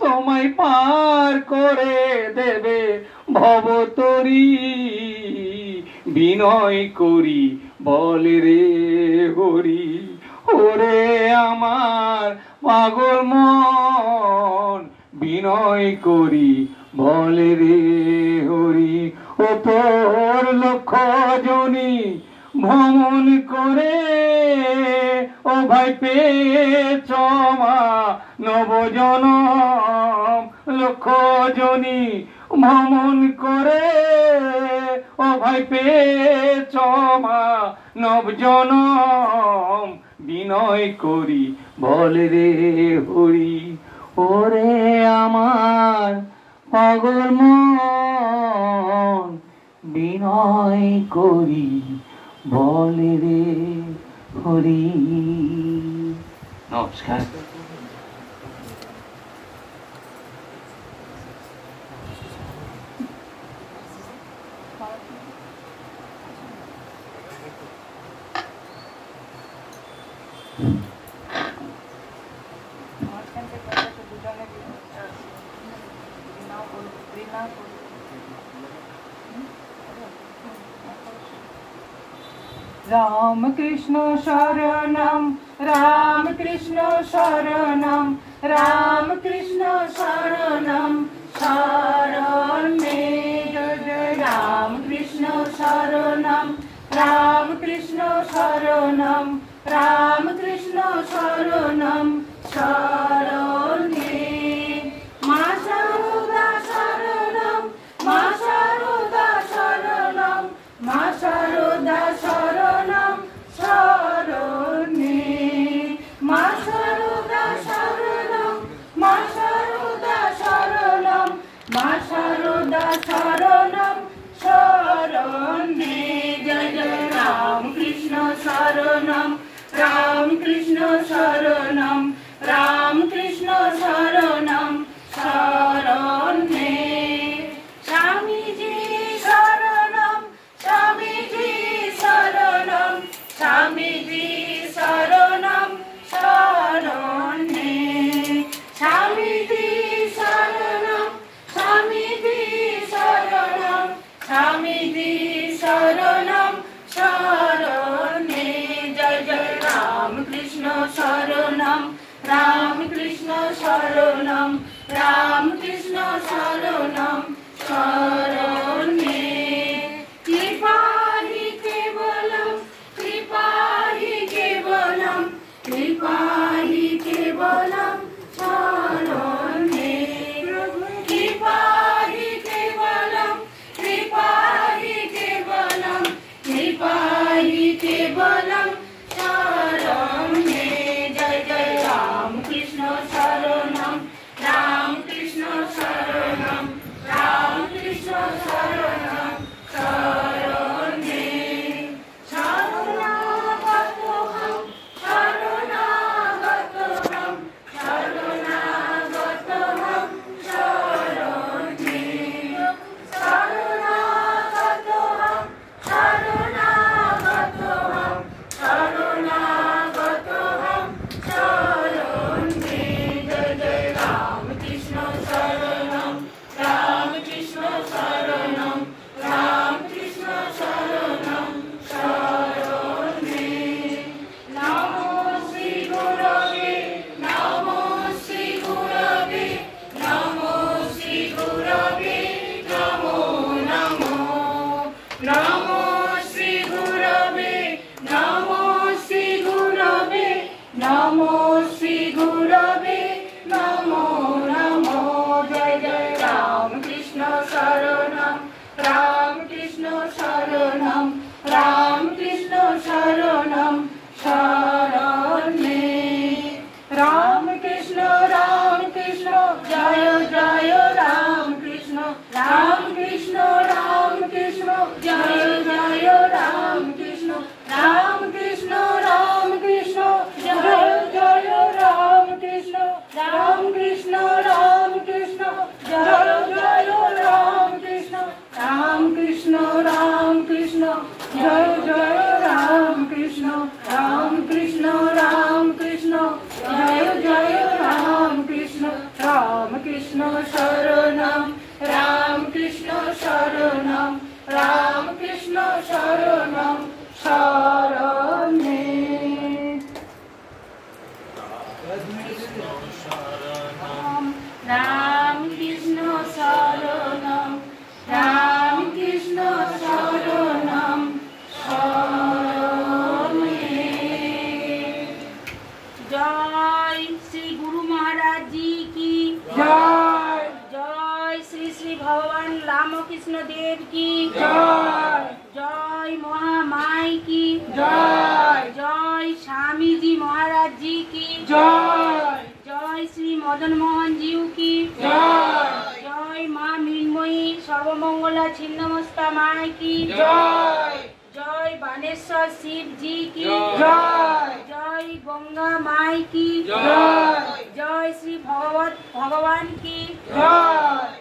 তোমায় পার করে দেবে ভবতরী। বিনয় করি বলে রে হরি, ওরে আমার পাগল মন, বিনয় করি বলে রে হরি। ও তোর লক্ষ জনি ভ্রমণ করে ও ভাই পেয়েছ মা নবজনম। লক্ষ জনি ভ্রমণ করে ও ভাই পেয়েছ মা নবজনম। বিনয় করি বলে রে হরি, ওরে আমার পাগল মন, বিনয় করি বলে রে হরি। নমস্কার। राम कृष्ण शरणम राम कृष्ण शरणम राम कृष्ण शरणम शरण में जय राम कृष्ण शरणम राम कृष्ण शरणम राम कृष्ण शरणम शरण में मा शारदा शरणम मा शारदा शरणम मा शारदा शरणम शरणे मा शारदा शरणम मा शारदा शरणम मा शारदा शरणम शरणे जय जय राम कृष्ण शरणम राम कृष्ण शरणम राम कृष्ण शरणम शरणे स्वामी जी शरणम स्वामी जी शरणम स्वामी जी शरणम शरणे स्वामी जी शरणम स्वामी जी शरणम स्वामी जी शरणम शरणे जय जय राम कृष्ण शरणम राम कृष्ण शरणम राम कृष्ण शरणम शरणे कृपा हि केवलम कृपा हि केवलम कृपा हि केवलम शरणे कृपा हि केवलम कृपा हि केवलम कृपा हि केवलम शरणे जय जय राम कृष्ण शरणम राम कृष्ण शरणम राम कृष्ण शरणम शरणे शरणागतोऽहं शरणागतोऽहं शरणागतोऽहं शरणे शरणागतोऽहं शरणागतोऽहं शरणागतोऽहं शरणे जय जय राम कृष्ण शरणम राम कृष्ण शरणम राम कृष्ण शरणम शरणे नमो श्री गुरवे नमो श्री गुरवे नमो श्री गुरवे नमो नमो नमो श्री गुरवे नमो श्री गुरवे नमो श्री गुरवे नमो नमो जय जय राम कृष्ण शरणम राम कृष्ण शरणम राम कृष्ण शरणम शरणे राम कृष्ण जय जय राम कृष्ण जय जय राम कृष्ण जय जय राम कृष्ण जय जय राम कृष्ण রামকৃষ্ণ দেব কি জয় জয় মহামাই কি জয় জয় স্বামীজি মহারাজ জি কি জয় জয় শ্রী মদন মোহন জিউ কি জয় জয় মা মৃন্ময়ী সর্বমঙ্গলা ছিন্নমস্তা মাই কি জয় জয় বানেশ্বর শিব জি কি জয় জয় গঙ্গা মাই কি জয় জয় শ্রী ভগবান কি জয়